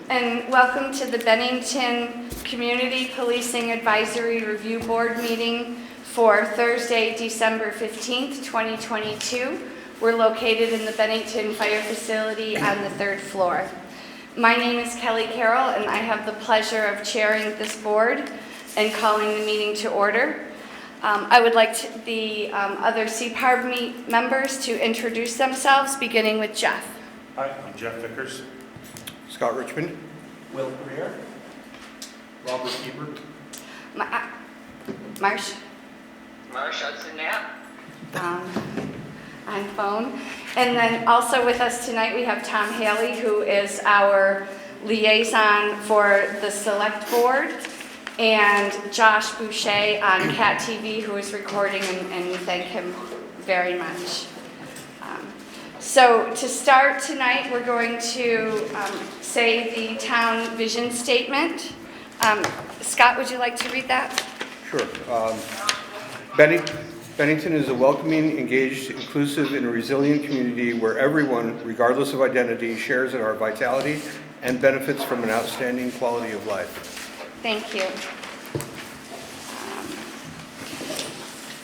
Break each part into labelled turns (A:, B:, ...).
A: And welcome to the Bennington Community Policing Advisory Review Board meeting for Thursday, December 15th, 2022. We're located in the Bennington Fire Facility on the 3rd floor. My name is Kelly Carroll, and I have the pleasure of chairing this board and calling the meeting to order. I would like the other CPARB members to introduce themselves, beginning with Jeff.
B: Hi, I'm Jeff Vickers.
C: Scott Richmond.
B: Will Greer. Robert Ebert.
A: Marsh.
D: Marsh Hudson Knapp.
A: On phone. And then also with us tonight we have Tom Haley, who is our liaison for the select board, and Josh Boucher on Cat TV, who is recording, and we thank him very much. So to start tonight, we're going to say the town vision statement. Scott, would you like to read that?
C: Sure. Bennington is a welcoming, engaged, inclusive, and resilient community where everyone, regardless of identity, shares in our vitality and benefits from an outstanding quality of life.
A: Thank you.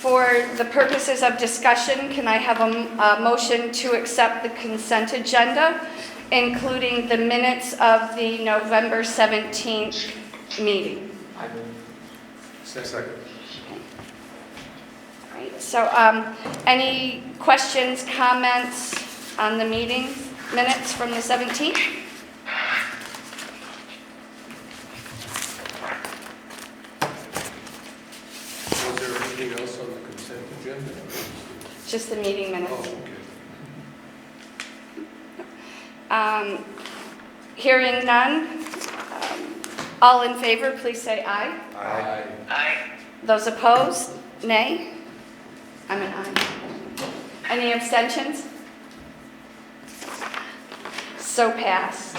A: For the purposes of discussion, can I have a motion to accept the consent agenda, including the minutes of the November 17th meeting?
B: I move. Second.
A: Right. So any questions, comments on the meeting minutes from the 17th?
B: Was there anything else on the consent agenda?
A: Just the meeting minutes.
B: Oh, okay.
A: Hearing none, all in favor, please say aye.
B: Aye.
D: Aye.
A: Those opposed, nay. I'm an aye. Any abstentions? So passed.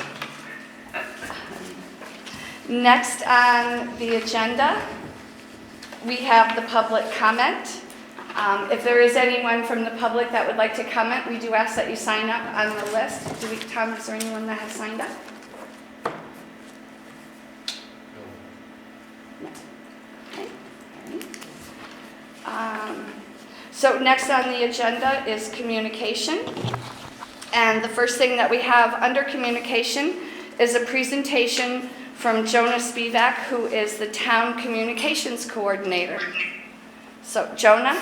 A: Next on the agenda, we have the public comment. If there is anyone from the public that would like to comment, we do ask that you sign up on the list. Tom, is there anyone that has signed up? No. Okay. So next on the agenda is communication. And the first thing that we have under communication is a presentation from Jonah Spivak, who is the town communications coordinator. So Jonah,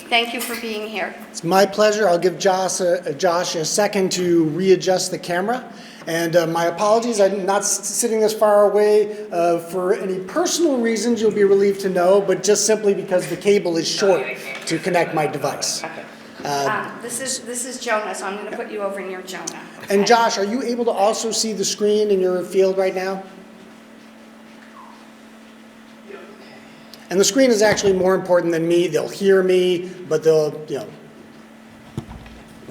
A: thank you for being here.
E: It's my pleasure. I'll give Josh a second to readjust the camera. And my apologies, I'm not sitting this far away for any personal reasons you'll be relieved to know, but just simply because the cable is short to connect my device.
A: Okay. This is Jonah, so I'm going to put you over near Jonah. Okay?
E: And Josh, are you able to also see the screen in your field right now? And the screen is actually more important than me. They'll hear me, but they'll,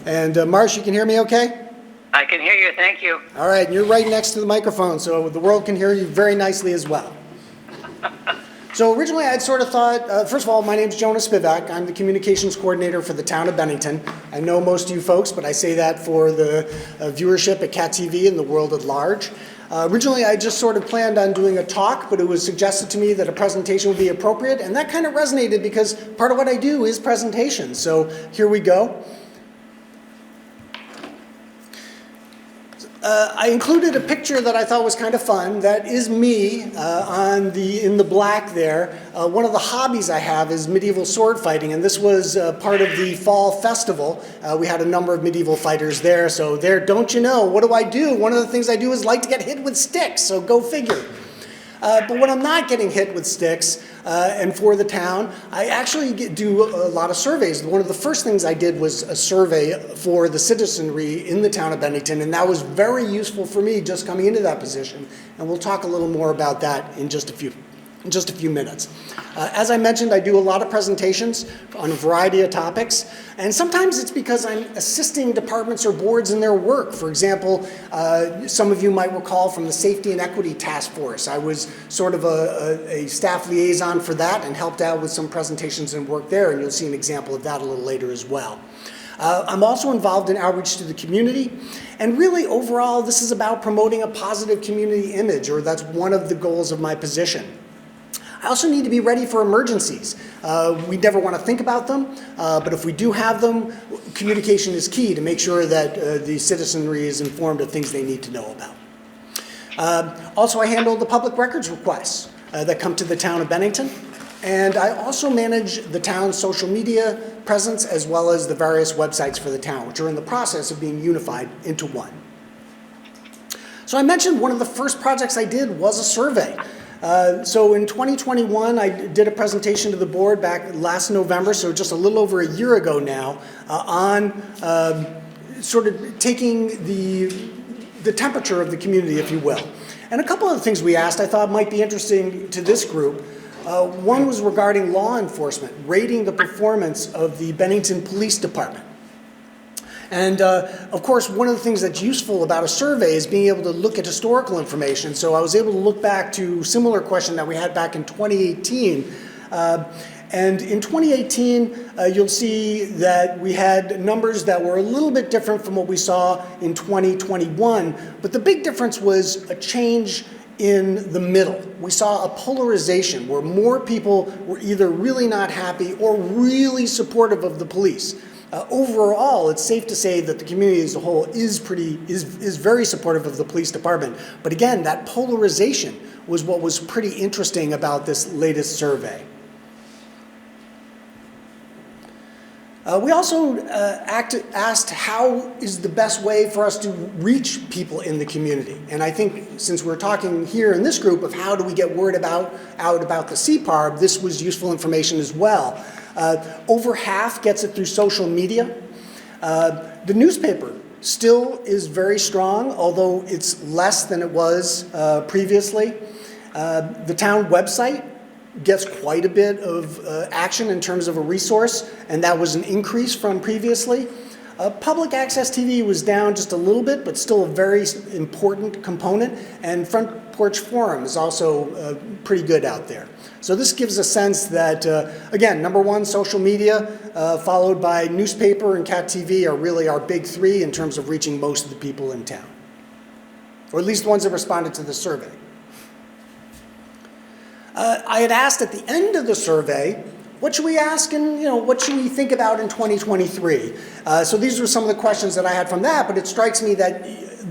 E: And Marsh, you can hear me okay?
D: I can hear you, thank you.
E: All right, you're right next to the microphone, so the world can hear you very nicely as well. So originally I'd sort of thought, first of all, my name's Jonah Spivak. I'm the communications coordinator for the town of Bennington. I know most of you folks, but I say that for the viewership at Cat TV and the world at large. Originally I just sort of planned on doing a talk, but it was suggested to me that a presentation would be appropriate, and that kind of resonated because part of what I do is presentations. So here we go. I included a picture that I thought was kind of fun. That is me in the black there. One of the hobbies I have is medieval sword fighting, and this was part of the fall festival. We had a number of medieval fighters there, so there, don't you know, what do? One of the things I do is like to get hit with sticks, so go figure. But when I'm not getting hit with sticks, and for the town, I actually do a lot of surveys. One of the first things I did was a survey for the citizenry in the town of Bennington, and that was very useful for me just coming into that position. And we'll talk a little more about that in just a few minutes. As I mentioned, I do a lot of presentations on a variety of topics, and sometimes it's because I'm assisting departments or boards in their work. For example, some of you might recall from the Safety and Equity Task Force, I was sort of a staff liaison for that and helped out with some presentations and work there, and you'll see an example of that a little later as well. I'm also involved in outreach to the community, and really overall this is about promoting a positive community image, or that's one of the goals of my position. I also need to be ready for emergencies. We never want to think about them, but if we do have them, communication is key to make sure that the citizenry is informed of things they need to know about. Also, I handle the public records requests that come to the town of Bennington, and I also manage the town's social media presence as well as the various websites for the town, which are in the process of being unified into one. So I mentioned one of the first projects I did was a survey. So in 2021, I did a presentation to the board back last November, so just a little over a year ago now, on sort of taking the temperature of the community, if you will. And a couple of the things we asked I thought might be interesting to this group. One was regarding law enforcement, rating the performance of the Bennington Police Department. And of course, one of the things that's useful about a survey is being able to look at historical information. So I was able to look back to a similar question that we had back in 2018. And in 2018, you'll see that we had numbers that were a little bit different from what we saw in 2021. But the big difference was a change in the middle. We saw a polarization where more people were either really not happy or really supportive of the police. Overall, it's safe to say that the community as a whole is very supportive of the police department. But again, that polarization was what was pretty interesting about this latest survey. We also asked how is the best way for us to reach people in the community. And I think since we're talking here in this group of how do we get word out about the CPARB, this was useful information as well. Over half gets it through social media. The newspaper still is very strong, although it's less than it was previously. The town website gets quite a bit of action in terms of a resource, and that was an increase from previously. Public access TV was down just a little bit, but still a very important component, and Front Porch Forum is also pretty good out there. So this gives a sense that, again, number one, social media, followed by newspaper and CAT TV are really our big three in terms of reaching most of the people in town, or at least the ones that responded to the survey. I had asked at the end of the survey, what should we ask and what should we think about in 2023? So these were some of the questions that I had from that, but it strikes me that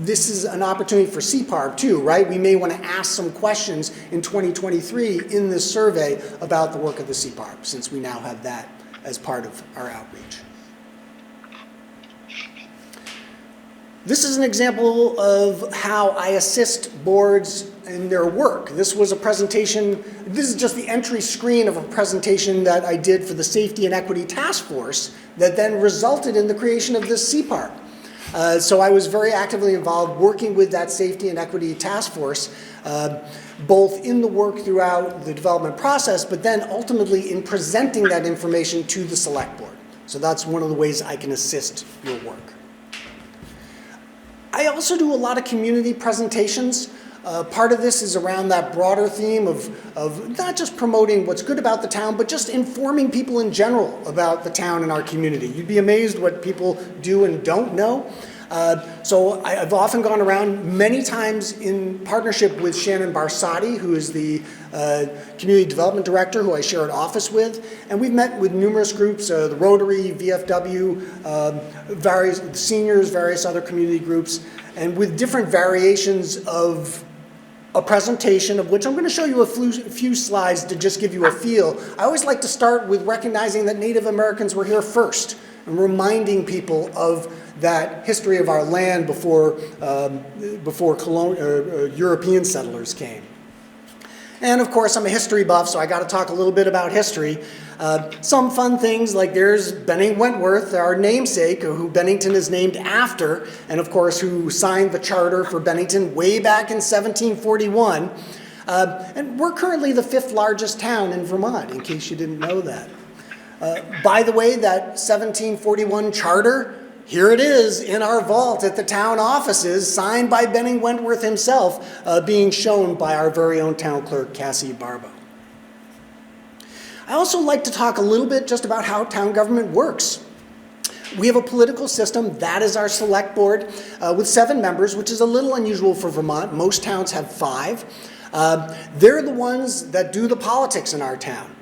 E: this is an opportunity for CPARB too, right? We may want to ask some questions in 2023 in this survey about the work of the CPARB, since we now have that as part of our outreach. This is an example of how I assist boards in their work. This was a presentation, this is just the entry screen of a presentation that I did for the Safety and Equity Task Force that then resulted in the creation of this CPARB. So I was very actively involved working with that Safety and Equity Task Force, both in the work throughout the development process, but then ultimately in presenting that information to the Select Board. So that's one of the ways I can assist your work. I also do a lot of community presentations. Part of this is around that broader theme of not just promoting what's good about the town, but just informing people in general about the town and our community. You'd be amazed what people do and don't know. So I've often gone around many times in partnership with Shannon Barsati, who is the Community Development Director, who I share an office with. And we've met with numerous groups, the Rotary, VFW, various seniors, various other community groups, and with different variations of a presentation, of which I'm going to show you a few slides to just give you a feel. I always like to start with recognizing that Native Americans were here first and reminding people of that history of our land before European settlers came. And of course, I'm a history buff, so I got to talk a little bit about history. Some fun things, like there's Benning Wentworth, our namesake, who Bennington is named after, and of course, who signed the charter for Bennington way back in 1741. And we're currently the 5th largest town in Vermont, in case you didn't know that. By the way, that 1741 charter, here it is in our vault at the town offices, signed by Benning Wentworth himself, being shown by our very own town clerk, Cassie Barbo. I also like to talk a little bit just about how town government works. We have a political system. That is our select board with 7 members, which is a little unusual for Vermont. Most towns have 5. They're the ones that do the politics in our town.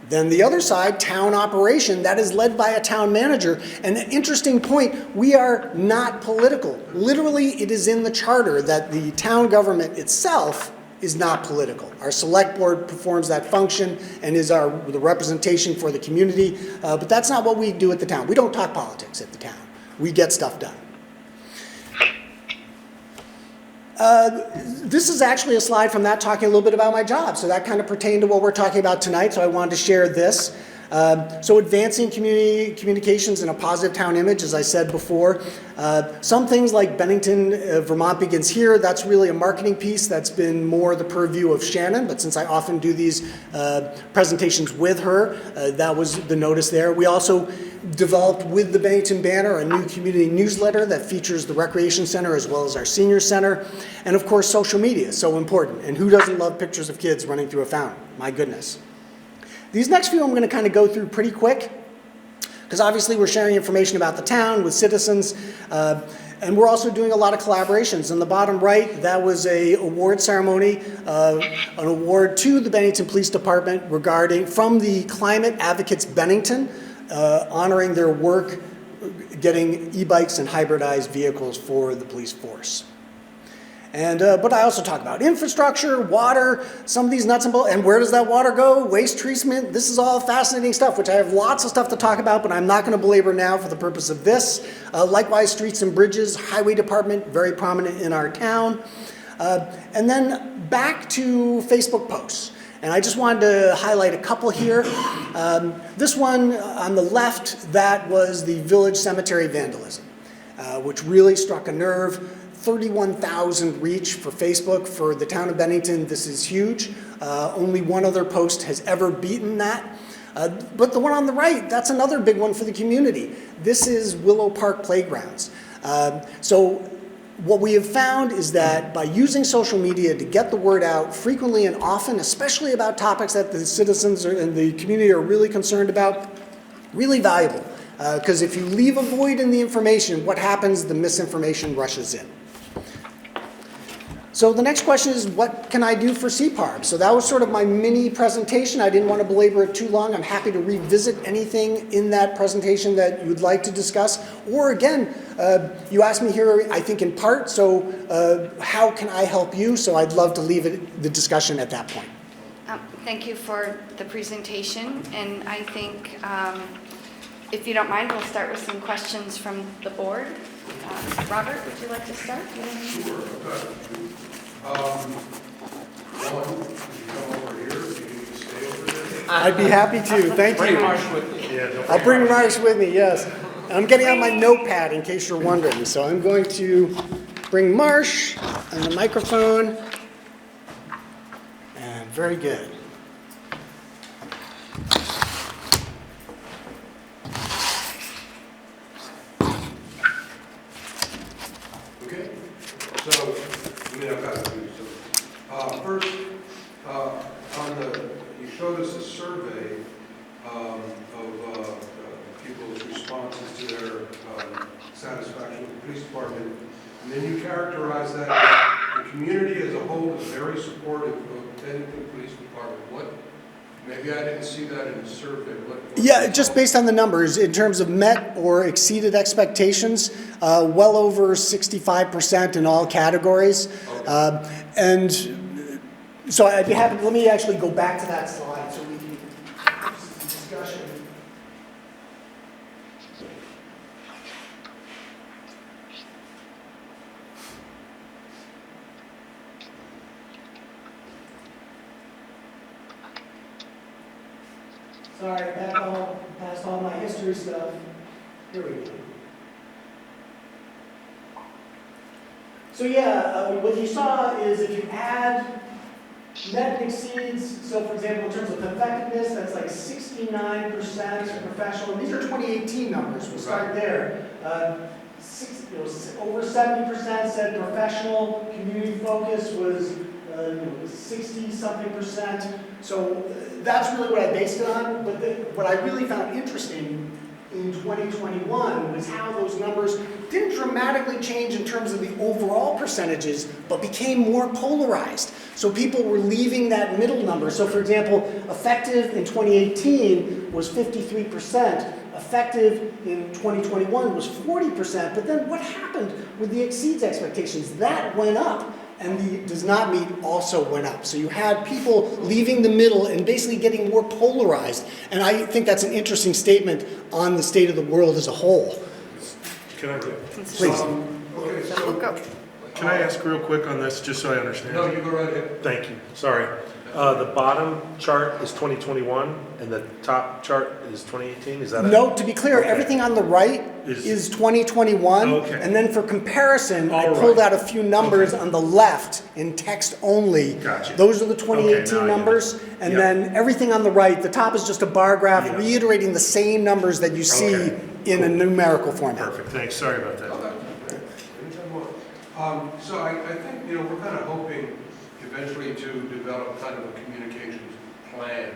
E: Then the other side, town operation, that is led by a town manager. And an interesting point, we are not political. Literally, it is in the charter that the town government itself is not political. Our select board performs that function and is the representation for the community, but that's not what we do at the town. We don't talk politics at the town. We get stuff done. This is actually a slide from that talking a little bit about my job, so that kind of pertained to what we're talking about tonight, so I wanted to share this. So advancing community communications and a positive town image, as I said before. Some things like Bennington, Vermont Begins Here, that's really a marketing piece that's been more the purview of Shannon, but since I often do these presentations with her, that was the notice there. We also developed with the Bennington Banner a new community newsletter that features the Recreation Center as well as our Senior Center. And of course, social media is so important. And who doesn't love pictures of kids running through a fountain? My goodness. These next few I'm going to kind of go through pretty quick, because obviously we're sharing information about the town with citizens, and we're also doing a lot of collaborations. In the bottom right, that was a award ceremony, an award to the Bennington Police Department from the Climate Advocates Bennington, honoring their work getting e-bikes and hybridized vehicles for the police force. And, but I also talk about infrastructure, water, some of these nuts and bolts, and where does that water go? Waste treatment. This is all fascinating stuff, which I have lots of stuff to talk about, but I'm not going to belabor now for the purpose of this. Likewise, streets and bridges, highway department, very prominent in our town. And then back to Facebook posts. And I just wanted to highlight a couple here. This one on the left, that was the village cemetery vandalism, which really struck a nerve. 31,000 reach for Facebook for the town of Bennington. This is huge. Only one other post has ever beaten that. But the one on the right, that's another big one for the community. This is Willow Park Playgrounds. So what we have found is that by using social media to get the word out frequently and often, especially about topics that the citizens and the community are really concerned about, really valuable. Because if you leave a void in the information, what happens? The misinformation rushes in. So the next question is, what can I do for CPARB? So that was sort of my mini presentation. I didn't want to belabor it too long. I'm happy to revisit anything in that presentation that you'd like to discuss. Or again, you asked me here, I think in part, so how can I help you? So I'd love to leave the discussion at that point.
A: Thank you for the presentation, and I think if you don't mind, we'll start with some questions from the board. Robert, would you like to start?
B: Sure. One, can you come over here? Do you need to stay over there?
E: I'd be happy to. Thank you.
B: Bring Marsh with me. Yeah,
E: I'll bring Marsh with me, yes. I'm getting out my notepad in case you're wondering. So I'm going to bring Marsh and the microphone. And very good.
B: Okay. So, I've got to do so. First, you showed us a survey of people's responses to their satisfaction with the police department, and then you characterized that as the community as a whole is very supportive of the Bennington Police Department. Maybe I didn't see that in the survey.
E: Yeah, just based on the numbers, in terms of met or exceeded expectations, well over 65% in all categories. Okay. And so I'd be happy, let me actually go back to that slide so we can have some discussion. Sorry, past all my history stuff. Here we go. So yeah, what you saw is if you add net and exceeds, so for example, in terms of effectiveness, that's like 69% professional. These are 2018 numbers, we'll start there. Over 70% said professional, community focus was 60-something%. So that's really what I based it on. But what I really found interesting in 2021 was how those numbers didn't dramatically change in terms of the overall percentages, but became more polarized. So people were leaving that middle number. So for example, effective in 2018 was 53%. Effective in 2021 was 40%, but then what happened with the exceeds expectations? That went up, and the does not meet also went up. So you had people leaving the middle and basically getting more polarized. And I think that's an interesting statement on the state of the world as a whole.
F: Can I,
E: Please.
B: Okay, so,
F: can I ask real quick on this, just so I understand?
B: no, you go right ahead.
F: Thank you, sorry. The bottom chart is 2021, and the top chart is 2018, is that it?
E: No, to be clear,
F: Okay.
E: everything on the right
F: Is-
E: is 2021.
F: Okay.
E: And then for comparison, I
F: All
E: pulled
F: right.
E: out a few numbers
F: Okay.
E: on the left in text only.
F: Gotcha.
E: Those are the
F: Okay,
E: 2018
F: now I get it.
E: numbers. And
F: Yep.
E: then everything on the right, the top is just a bar graph
F: Yeah.
E: reiterating the same numbers that you see
F: Okay.
E: in a numerical format.
F: Perfect, thanks, sorry about that.
B: Anytime more. So I think, you know, we're kind of hoping eventually to develop kind of a communications plan.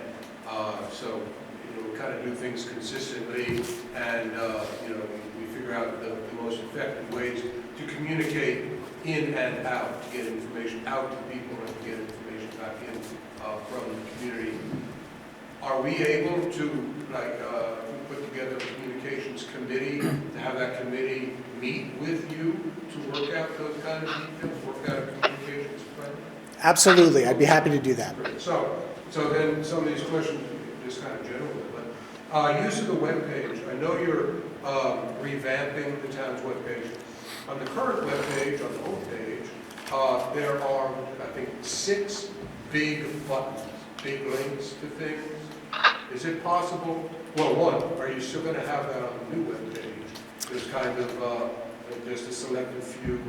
B: So, you know, we kind of do things consistently and, you know, we figure out the most effective ways to communicate in and out, to get information out to people and to get information back in from the community. Are we able to, like, put together a communications committee, to have that committee meet with you to work out those kind of details, work out a communications plan?
E: Absolutely, I'd be happy to do that.
B: Great. So then some of these questions are just kind of general, but use of the webpage. I know you're revamping the town's webpage. On the current webpage, on the homepage, there are, I think, 6 big buttons, big links to things. Is it possible, well, one, are you still going to have that on the new webpage? There's kind of just a selected few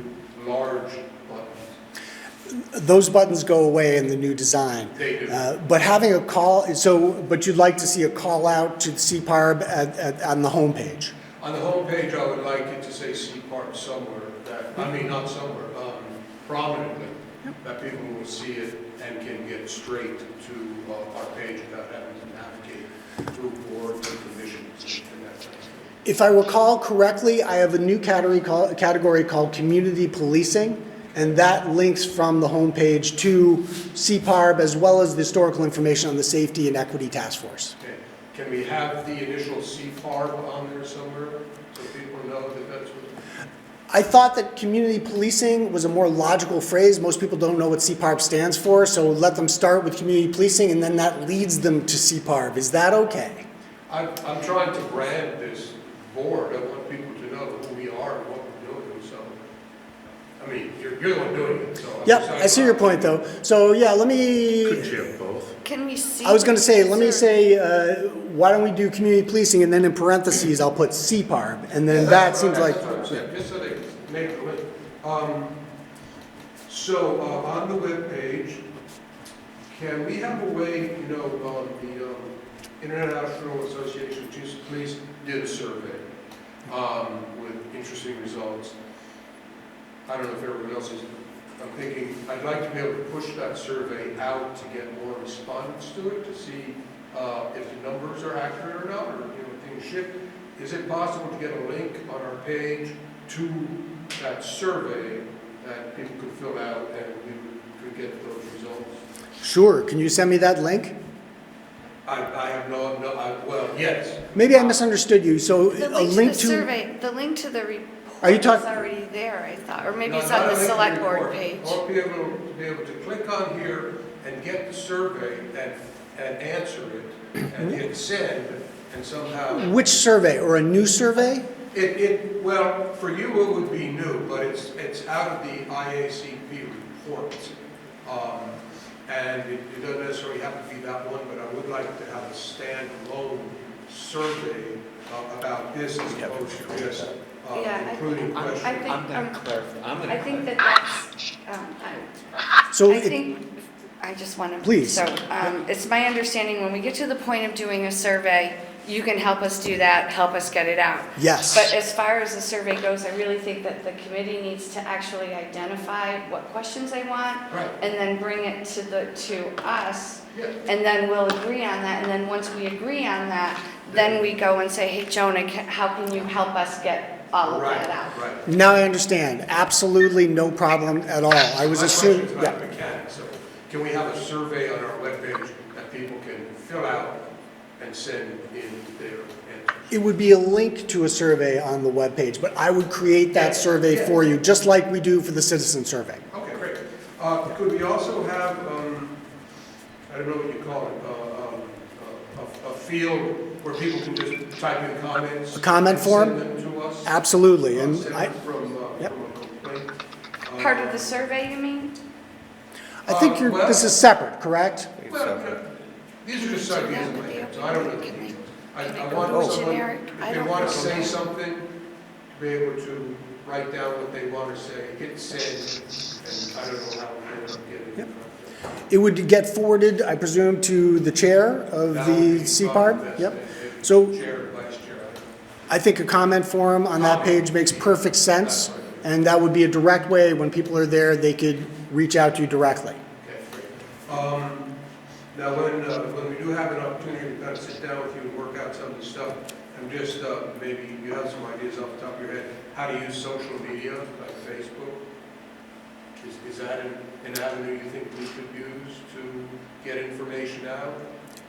B: large buttons.
E: Those buttons go away in the new design.
B: They do.
E: But having a call, but you'd like to see a call out to the CPARB on the homepage.
B: On the homepage, I would like it to say CPARB somewhere, not somewhere, prominently, that people will see it and can get straight to our page without having to navigate through boards and commissions and that kind of thing.
E: If I recall correctly, I have a new category called community policing, and that links from the homepage to CPARB as well as the historical information on the Safety and Equity Task Force.
B: Okay. Can we have the initial CPARB on there somewhere so people know that that's what?
E: I thought that community policing was a more logical phrase. Most people don't know what CPARB stands for, so let them start with community policing and then that leads them to CPARB. Is that okay?
B: I'm trying to brand this board. I want people to know who we are and what we're doing, so. I mean, you're the one doing it, so. I'm
E: Yep,
B: excited
E: I see your
B: about
E: point though. So yeah,
F: Couldn't you have both?
A: Can we see?
E: I was going to say, let me
A: Sir.
E: say, why don't we do community policing, and then in parentheses, I'll put CPARB, and then that seems like,
B: That's what I'm saying, just so they can make the link. So, on the webpage, can we have a way, you know, the International Association of Chiefs of Police did a survey with interesting results. I don't know if everyone else is, I'm thinking, I'd like to be able to push that survey out to get more respondents to it, to see if the numbers are accurate or not, or, you know, things shift. Is it possible to get a link on our page to that survey that people could fill out and we could get those results?
E: sure, can you send me that link?
B: I have well, yes.
E: Maybe I misunderstood you, so
A: The
E: a
A: link to
E: link
A: the
E: to,
A: survey, the link to the report
E: Are you
A: is
E: talk-
A: already there, I thought, or maybe
B: No,
A: it's
B: not
A: on
B: a
A: the
B: link to
A: select board
B: report.
A: page.
B: I want to be able to click on here and get the survey and answer it and hit send and somehow.
E: which survey, or a new survey?
B: Well, for you it would be new, but it's out of the IACP report. And it doesn't necessarily have to be that one, but I would like to have a standalone survey about this as opposed to this,
A: Yeah,
B: including questions.
A: I think,
G: I'm gonna clarify.
A: I think that that's,
E: So,
A: I think, I just want to.
E: Please.
A: So, it's my understanding when we get to the point of doing a survey, you can help us do that, help us get it out.
E: yes.
A: But as far as the survey goes, I really think that the committee needs to actually identify what questions they want
B: Right.
A: and then bring it to us.
B: Yeah.
A: And then we'll agree on that, and then once we agree on that, then we go and say, hey, Jonah, how can you help us get all of that out?
B: Right.
E: Now I understand. Absolutely no problem at all. I was
B: My
E: assuming,
B: question's
E: yeah.
B: not mechanics, so can we have a survey on our webpage that people can fill out and send in their answers?
E: It would be a link to a survey on the webpage, but I would create that survey for you, just like we do for the citizen survey.
B: Okay, great. Could we also have, I don't know what you call it, a field where people can just type in comments?
E: A comment
B: and
E: form?
B: Send them to us?
E: Absolutely, and
B: Separate from
E: Yep.
B: a complaint?
A: Part of the survey, you mean?
E: I think
B: well-
E: this is separate, correct?
B: Well, these are just ideas in my head, so I don't know. I
A: go
B: want
A: to
B: someone,
A: generic? I
B: if they
A: don't
B: want
A: know.
B: to say something, to be able to write down what they want to say, hit send, and I don't know how we're going to get it.
E: It would get forwarded, I presume, to the chair of
B: That would
E: the
B: be
E: CPARB?
B: probably best,
E: Yep.
B: maybe
E: So
B: Chair, vice chair, I don't know.
E: I think a comment form on that page makes perfect sense, and that would be a direct way, when people are there, they could reach out to you directly.
B: Okay, great. Now, when we do have an opportunity to kind of sit down with you and work out some of the stuff, and just maybe you have some ideas off the top of your head, how to use social media, like Facebook? Is that an avenue you think we could use to get information out?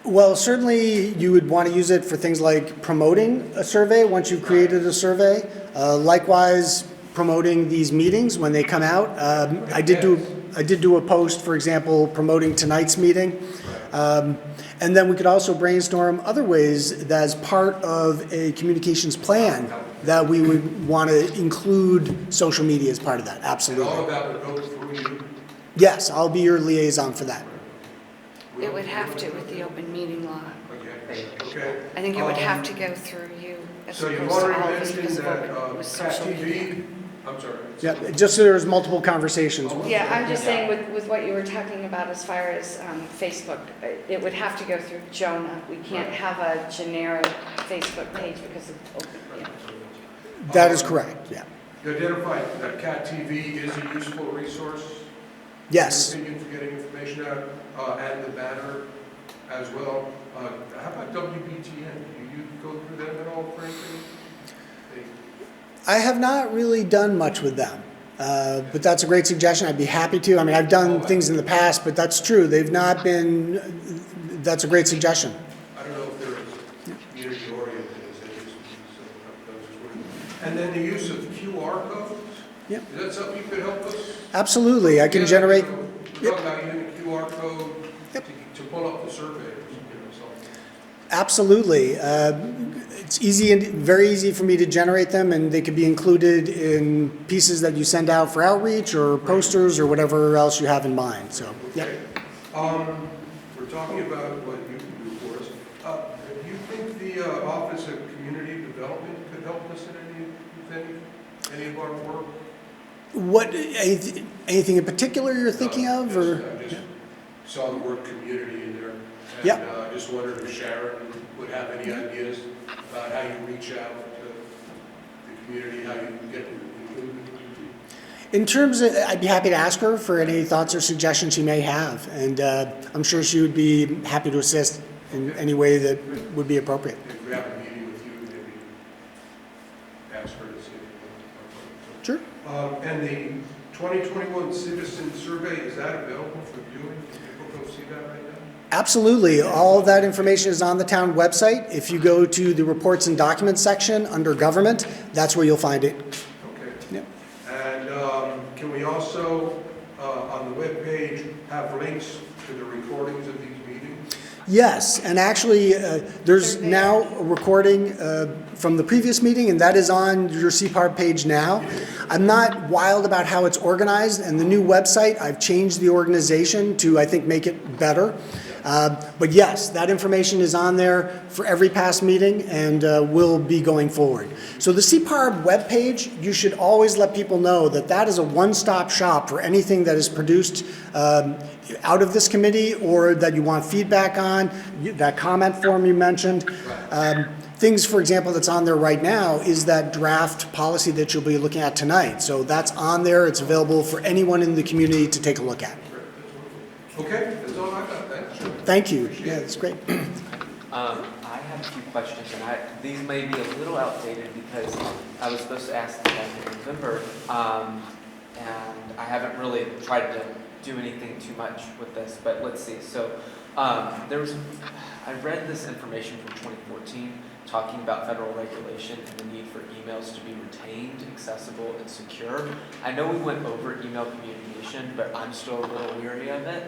E: Well, certainly you would want to use it for things like promoting a survey once you've created a survey. Likewise, promoting these meetings when they come out. I did do a post, for example, promoting tonight's meeting. And then we could also brainstorm other ways that as part of a communications plan that we would want to include social media as part of that.
B: And all
E: Absolutely.
B: of that would go through you?
E: Yes, I'll be your liaison for that.
A: It would have to with the open meeting law.
B: Okay, okay.
A: I think it would have to go through you as
B: So you've
A: opposed to all
B: already
A: of us
B: mentioned
A: because of
B: that
A: what was
B: Cat
A: social media.
B: TV, I'm sorry.
E: Yeah, just so there's multiple conversations.
A: Yeah, I'm just saying with what you were talking about as far as Facebook, it would have to go through Jonah. We can't have a generic Facebook page because of open, yeah.
E: That is correct, yeah.
B: You identified that Cat TV is a useful resource?
E: Yes.
B: In your opinion, for getting information out, and the banner as well. How about WBTN? Do you go through them at all for anything?
E: I have not really done much with them, but that's a great suggestion. I'd be happy to. I mean, I've done things in the past, but that's true. They've not been, that's a great suggestion.
B: I don't know if they're as community oriented as they used to be, so those were. And then the use of QR codes?
E: Yep.
B: Is that something you could help us?
E: Absolutely. I can
B: Yeah,
E: generate,
B: We're talking about using a QR code
E: Yep.
B: to pull up the survey, so.
E: absolutely. It's easy and very easy for me to generate them, and they could be included in pieces that you send out for outreach or posters or whatever else you have in mind. So, yeah.
B: Okay. We're talking about what you can do for us. Do you think the Office of Community Development could help us in any of our work?
E: What, anything in particular you're thinking of, or?
B: I just saw the word community in there. And
E: Yep.
B: just wondered if Sharon would have any ideas about how you reach out to the community, how you get included.
E: In terms of, I'd be happy to ask her for any thoughts or suggestions she may have, and I'm sure she would be happy to assist in any way that would be appropriate.
B: If we have a meeting with you, maybe ask her to see.
E: Sure.
B: And the 2021 Citizen Survey, is that available for viewing? Can people go see that right now?
E: Absolutely. All of that information is on the town website. If you go to the reports and documents section under government, that's where you'll find it.
B: Okay.
E: Yep.
B: And can we also, on the webpage, have links to the recordings of these meetings?
E: Yes, and actually, there's now a recording from the previous meeting, and that is on your CPARB page now. I'm not wild about how it's organized, and the new website, I've changed the organization to, I think, make it better. But yes, that information is on there for every past meeting and will be going forward. So the CPARB webpage, you should always let people know that that is a one-stop shop for anything that is produced out of this committee or that you want feedback on, that comment form you mentioned. Things, for example, that's on there right now is that draft policy that you'll be looking at tonight. So that's on there. It's available for anyone in the community to take a look at.
B: Okay, that's all I got. Thanks.
E: Thank you. Yeah, that's great.
G: I have have a few questions, and these may be a little outdated because I was supposed to ask them in November, and I haven't really tried to do anything too much with this, but let's see. So I read this information from 2014 talking about federal regulation and the need for emails to be retained, accessible, and secure. I know we went over email communication, but I'm still a little weary of it.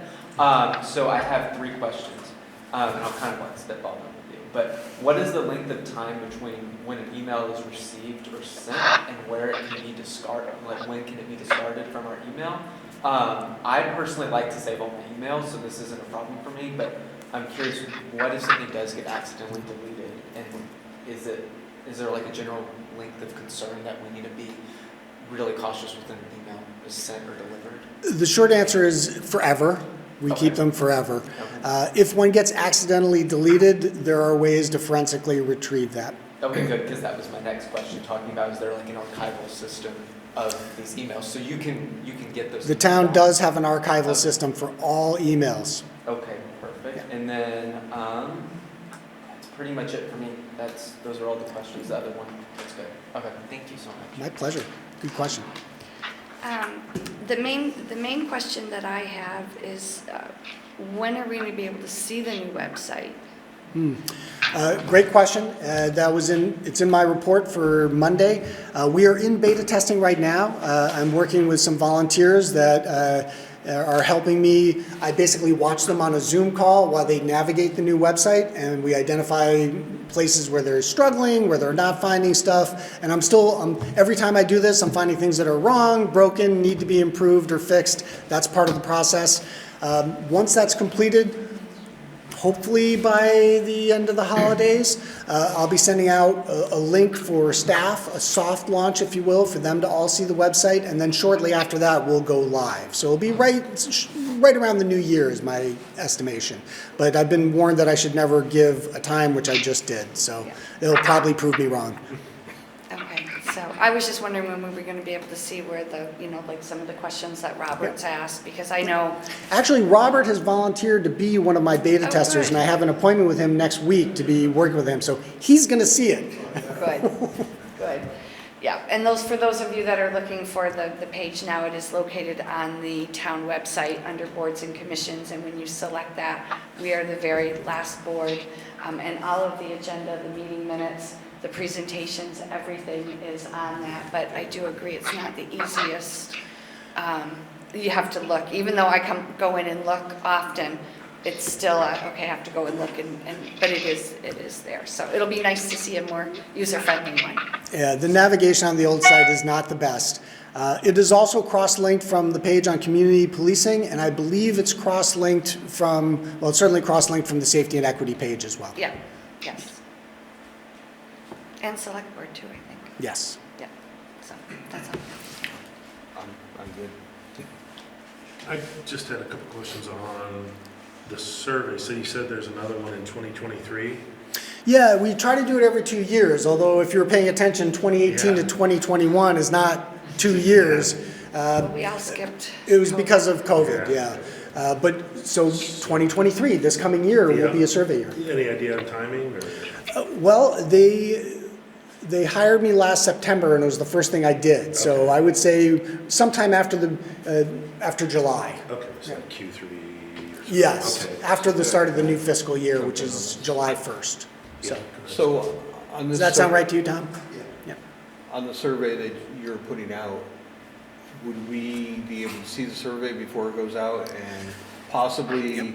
G: So I have 3 questions, and I'll kind of like spitball them with you. But what is the length of time between when an email is received or sent and where it can be discarded? Like when can it be discarded from our email? I personally like to save all my emails, so this isn't a problem for me, but I'm curious, what if something does get accidentally deleted? And is there like a general length of concern that we need to be really cautious with an email is sent or delivered?
E: The short answer is forever. We keep them forever. If one gets accidentally deleted, there are ways to forensically retrieve that.
G: Okay, good, because that was my next question, talking about is there like an archival system of these emails, so you can get those.
E: The town does have an archival system for all emails.
G: Okay, perfect. And then that's pretty much it for me. Those are all the questions. The other one, that's good. Okay, thank you so much.
E: My pleasure. Good question.
A: The main question that I have is, when are we going to be able to see the new website?
E: Great question. It's in my report for Monday. We are in beta testing right now. I'm working with some volunteers that are helping me. I basically watch them on a Zoom call while they navigate the new website, and we identify places where they're struggling, where they're not finding stuff. And every time I do this, I'm finding things that are wrong, broken, need to be improved or fixed. That's part of the process. Once that's completed, hopefully by the end of the holidays, I'll be sending out a link for staff, a soft launch, if you will, for them to all see the website, and then shortly after that, we'll go live. So it'll be right around the new year is my estimation. But I've been warned that I should never give a time, which I just did, so it'll probably prove me wrong.
A: Okay, so I was just wondering when we were going to be able to see where like some of the questions that Robert's asked, because I know.
E: Actually, Robert has volunteered to be one of my beta testers,
A: good.
E: and I have an appointment with him next week to be working with him, so he's going to see it.
A: Good. Yeah, and for those of you that are looking for the page now, it is located on the town website under boards and commissions, and when you select that, we are the very last board, and all of the agenda, the meeting minutes, the presentations, everything is on that, but I do agree it's not the easiest. You have to look, even though I go in and look often, it's still, okay, I have to go and look, but it is there. So it'll be nice to see a more user-friendly one.
E: Yeah, the navigation on the old site is not the best. It is also cross-linked from the page on community policing, and I believe it's cross-linked it's certainly cross-linked from the safety and equity page as well.
A: Yeah, yes. And select board too, I think.
E: Yes.
A: Yeah, so that's all.
C: I'm good.
F: I just had a couple questions on the survey. So you said there's another one in 2023?
E: Yeah, we try to do it every 2 years, although if you're paying attention, 2018 to 2021 is not 2 years.
A: We all skipped.
E: It was because of COVID, yeah. So 2023, this coming year, will be a survey year.
F: Any idea on timing? Or?
E: Well, they hired me last September, and it was the first thing I did. So I would say sometime after July.
F: Okay, so like Q3 or something.
E: Yes,
F: Okay.
E: after the start of the new fiscal year, which is July 1st.
C: So on this.
E: Does that sound right to you, Tom? Yeah.
C: On the survey that you're putting out, would we be able to see the survey before it goes out and possibly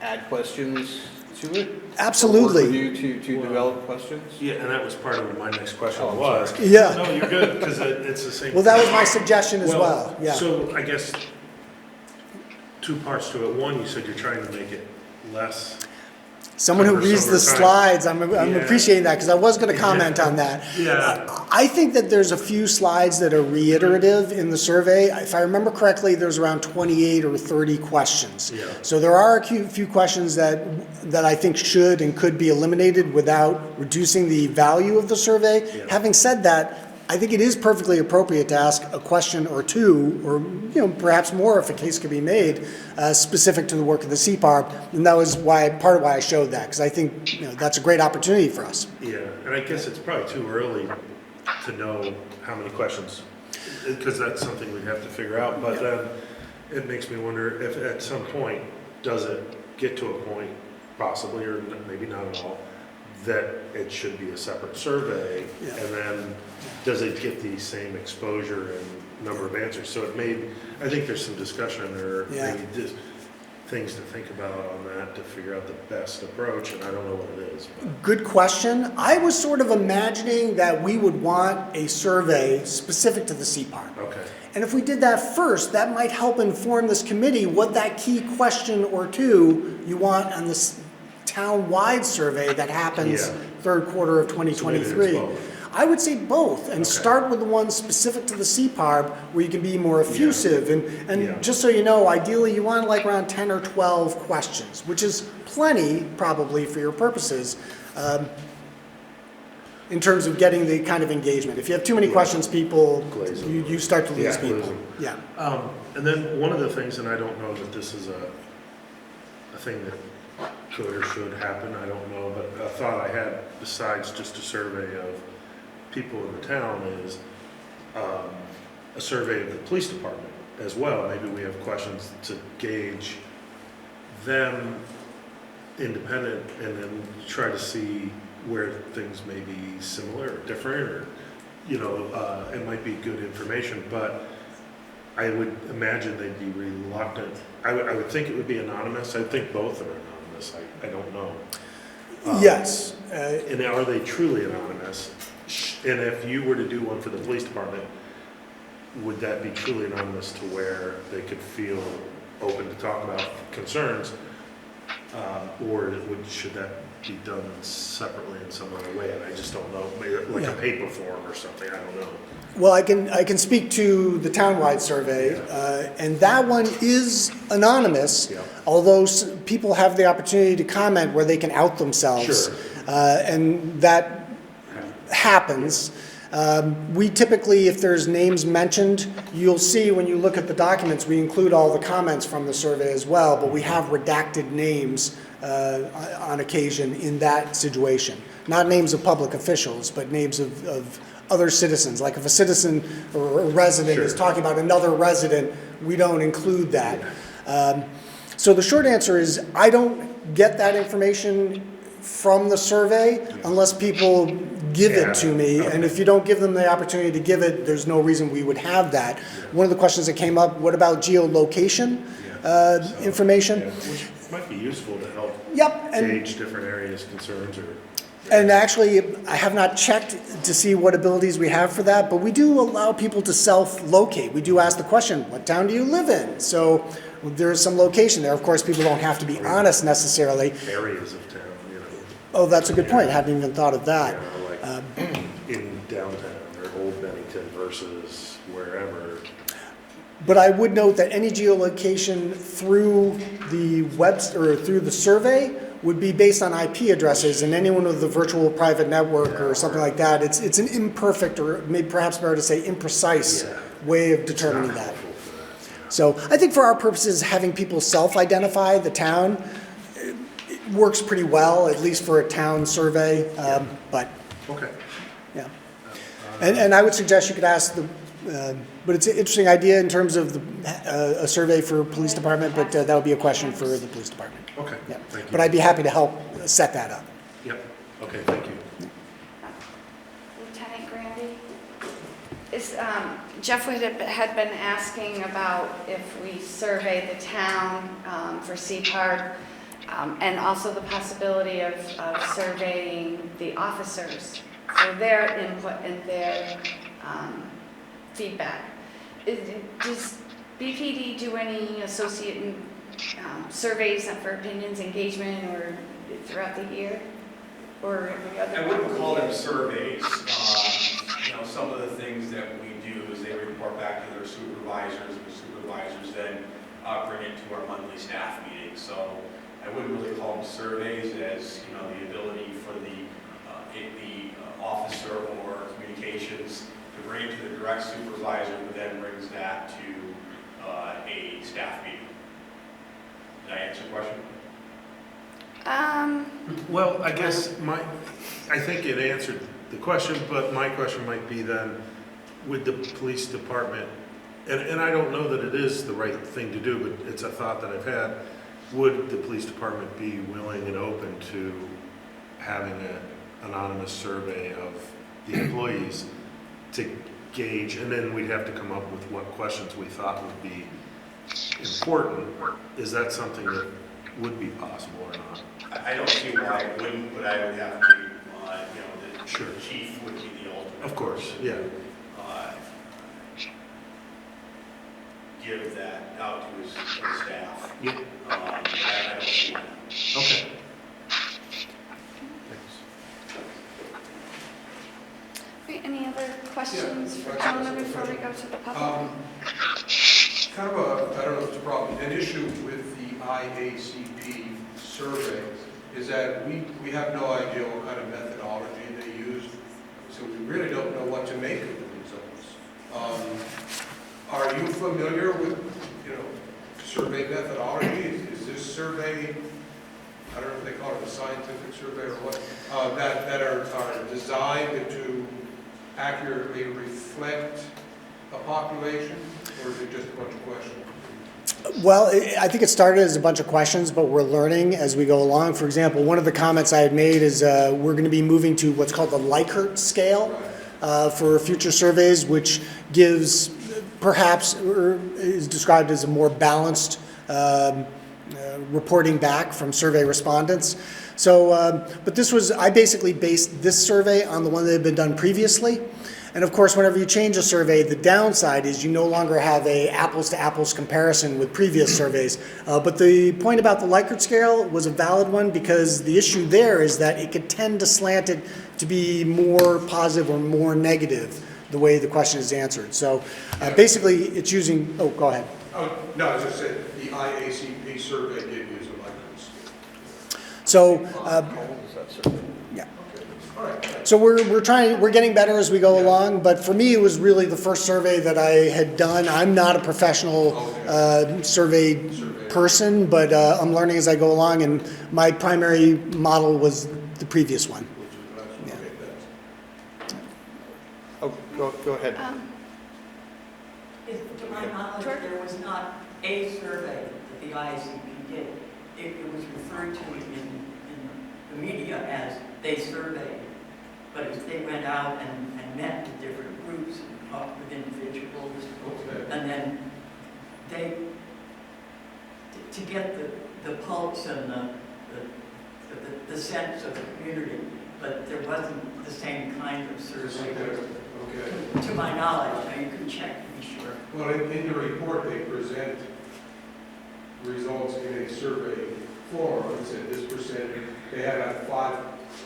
C: add questions to it?
E: Absolutely.
C: Or work with you to develop questions?
F: Yeah, and that was part of my next question
C: Oh, I'm
F: was.
C: sorry.
E: Yeah.
F: No, you're good, because it's the same.
E: Well, that was my suggestion as well, yeah.
F: So I guess 2 parts to it. One, you said you're trying to make it less.
E: Someone who reads the slides, I'm
F: Yeah.
E: appreciating that, because I was going to comment on that.
F: Yeah.
E: I think that there's a few slides that are reiterative in the survey. If I remember correctly, there's around 28 or 30 questions.
F: Yeah.
E: So there are a few questions that I think should and could be eliminated without reducing the value of the survey.
F: Yeah.
E: Having said that, I think it is perfectly appropriate to ask a question or two, or perhaps more if a case could be made, specific to the work of the CPARB, and that was part of why I showed that, because I think that's a great opportunity for us.
F: Yeah, and I guess it's probably too early to know how many questions, because that's something we'd have to figure out, but then it makes me wonder if at some point, does it get to a point, possibly, or maybe not at all, that it should be a separate survey, and then does it get the same exposure and number of answers? So I think there's some discussion there, maybe just things to think about on that to figure out the best approach, and I don't know what it is. But.
E: Good question. I was sort of imagining that we would want a survey specific to the CPARB.
F: Okay.
E: And if we did that first, that might help inform this committee what that key question or two you want on this town-wide survey that happens third quarter of 2023.
F: So
E: I would say both, and start with the ones specific to the CPARB where you can be more effusive. And just so you know, ideally you want like around 10 or 12 questions, which is plenty probably for your purposes in terms of getting the kind of engagement. If you have too many questions, people, you start to lose people. Yeah.
F: And then one of the things, and I don't know that this is a thing that could or should happen, I don't know, but a thought I had besides just a survey of people in the town is a survey of the police department as well. Maybe we have questions to gauge them independent and then try to see where things may be similar or different, or it might be good information, but I would imagine they'd be reluctant. I would think it would be anonymous. I think both are anonymous. I don't know.
E: Yes.
F: And are they truly anonymous? And if you were to do one for the police department, would that be truly anonymous to where they could feel open to talk about concerns? Or should that be done separately in some other way? And I just don't know, like a paper form or something, I don't know.
E: Well, I can speak to the townwide survey, and that one is anonymous, although people have the opportunity to comment where they can out themselves, and that happens. We typically, if there's names mentioned, you'll see when you look at the documents, we include all the comments from the survey as well, but we have redacted names on occasion in that situation. Not names of public officials, but names of other citizens. Like if a citizen or a resident is talking about another resident, we don't include that. So the short answer is I don't get that information from the survey unless people give it to me, and if you don't give them the opportunity to give it, there's no reason we would have that. One of the questions that came up, what about geolocation information?
F: Which might be useful to help gauge different areas, concerns, or...
E: And actually, I have not checked to see what abilities we have for that, but we do allow people to self-locate. We do ask the question, what town do you live in? So there is some location there. Of course, people don't have to be honest necessarily.
F: Areas of town,
E: Oh, that's a good point. I hadn't even thought of that.
F: Like in downtown or Old Bennington versus wherever.
E: But I would note that any geolocation through the through the survey would be based on IP addresses, and anyone with a virtual private network or something like that, it's an imperfect, or maybe perhaps better to say imprecise way of determining that. So I think for our purposes, having people self-identify the town works pretty well, at least for a town survey. But and I would suggest you could ask the. But it's an interesting idea in terms of a survey for police department, but that would be a question for the police department.
F: Okay, thank you.
E: But I'd be happy to help set that up.
F: Yep, okay, thank you.
A: Lieutenant Grandy, Jeff had been asking about if we survey the town for CPARB, and also the possibility of surveying the officers for their input and their feedback. Does BPD do any associate surveys for opinions, engagement, or throughout the year, or every other?
H: I wouldn't call them surveys. Some of the things that we do is they report back to their supervisors, and the supervisors then bring it to our monthly staff meeting. So I wouldn't really call them surveys, as the ability for the officer or communications to bring it to the direct supervisor, who then brings that to a staff meeting. Did I answer your question?
F: Well, I guess I think it answered the question, but my question might be then, would the police department, and I don't know that it is the right thing to do, but it's a thought that I've had, would the police department be willing and open to having an anonymous survey of the employees to gauge, and then we'd have to come up with what questions we thought would be important. Is that something that would be possible or not?
H: I don't see why it wouldn't, but I would have to,
F: Sure.
H: the chief would be the ultimate.
F: Of course, yeah.
H: Give that out to his staff.
F: Yeah.
H: I don't see that.
F: Okay. Thanks.
A: Right, any other questions for Donna before we go to the public?
B: Kind of a, I don't know if it's a problem, an issue with the IACP survey is that we have no idea what kind of methodology they used, so we really don't know what to make of the results. Are you familiar with, survey methodology? Is this survey, I don't know if they call it a scientific survey or what, that are designed to accurately reflect a population, or is it just a bunch of questions?
E: Well, I think it started as a bunch of questions, but we're learning as we go along. For example, one of the comments I had made is we're going to be moving to what's called the Likert scale for future surveys, which gives perhaps, or is described as a more balanced reporting back from survey respondents. So, but this was, I basically based this survey on the one that had been done previously. And of course, whenever you change a survey, the downside is you no longer have a apples to apples comparison with previous surveys. But the point about the Likert scale was a valid one, because the issue there is that it could tend to slant it to be more positive or more negative the way the question is answered. So basically it's using, oh, go ahead.
B: Oh, no, as I said, the IACP survey did use a Likert scale.
E: So,
C: How old is that survey?
E: yeah.
B: All right.
E: So we're getting better as we go along, but for me, it was really the first survey that I had done. I'm not a professional survey person, but I'm learning as I go along, and my primary model was the previous one. Yeah.
C: Oh, go ahead.
I: To my knowledge, there was not a survey that the IACP did. It was referred to in the media as they surveyed. But as they went out and met with different groups and talked with individuals, and then they, to get the pulse and the sense of the community, but there wasn't the same kind of survey.
B: Okay.
I: To my knowledge, now you can check to be sure.
B: Well, in the report, they present results in a survey form. It said this percent, they had 5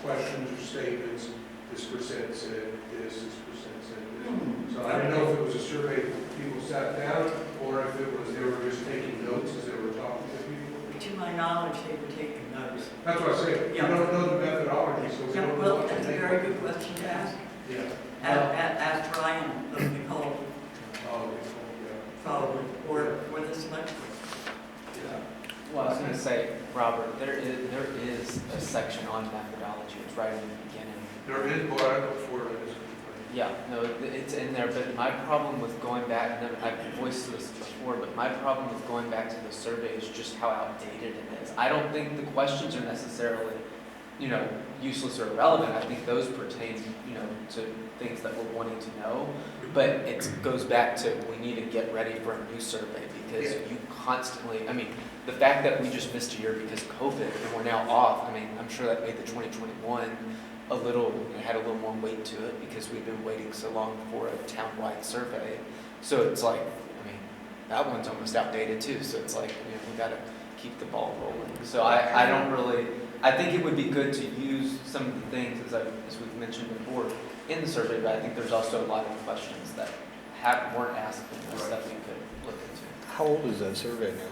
B: questions or statements. This percent said this percent said this. So I don't know if it was a survey people sat down, or if it was they were just taking notes as they were talking to people.
I: To my knowledge, they were taking notes.
B: That's what I say.
I: Yeah.
B: We don't know the methodology, so we
I: Yeah,
B: don't know
I: well,
B: what to
I: that's a
B: make.
I: very good question to ask.
B: Yeah.
I: Ask Ryan of Nicole,
B: Oh, yeah.
I: probably, or the select board.
B: Yeah.
G: Well, I was going to say, Robert, there is a section on methodology. It's right in the beginning.
B: There is, boy, I look for it.
G: Yeah, no, it's in there, but my problem with going back, and I've voiced this before, but my problem with going back to the survey is just how outdated it is. I don't think the questions are necessarily, useless or irrelevant. I think those pertain, to things that we're wanting to know. But it goes back to, we need to get ready for a new survey, because you constantly, the fact that we just missed a year because of COVID and we're now off, I'm sure that made the 2021 had a little more weight to it, because we've been waiting so long for a town-wide survey. So it's like, that one's almost outdated too. So it's like, we got to keep the ball rolling. So I think it would be good to use some of the things, as we've mentioned before, in the survey, but I think there's also a lot of questions that weren't asked in this that we could look into.
C: How old is that survey now?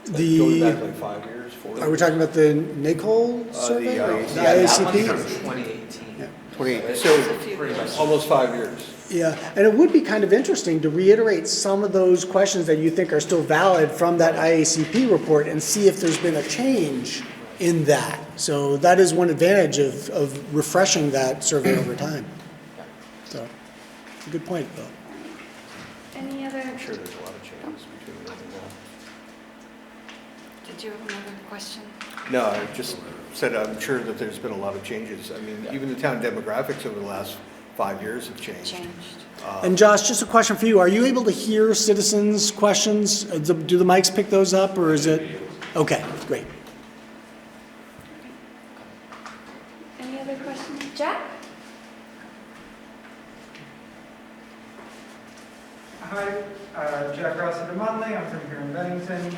C: Going back like 5 years, 4 years.
E: Are we talking about the NACOL survey?
C: IACP.
E: The
G: Yeah, that one's
E: IACP?
G: from 2018.
E: Yeah.
C: 28,
G: So
C: so
G: it's pretty much.
C: almost 5 years.
E: Yeah, and it would be kind of interesting to reiterate some of those questions that you think are still valid from that IACP report and see if there's been a change in that. So that is one advantage of refreshing that survey over time. So, it's a good point, Bill.
A: Any other,
C: I'm sure there's a lot of changes between then and
A: did you have another question?
C: now. No, I just said I'm sure that there's been a lot of changes. I mean, even the town demographics over the last 5 years have changed.
A: Changed.
E: And Josh, just a question for you. Are you able to hear citizens' questions? Do the mics pick those up, or is it? Okay, great.
A: Any other questions? Jack?
J: Hi, Jack Rossi de Monley. I'm from here in Bennington.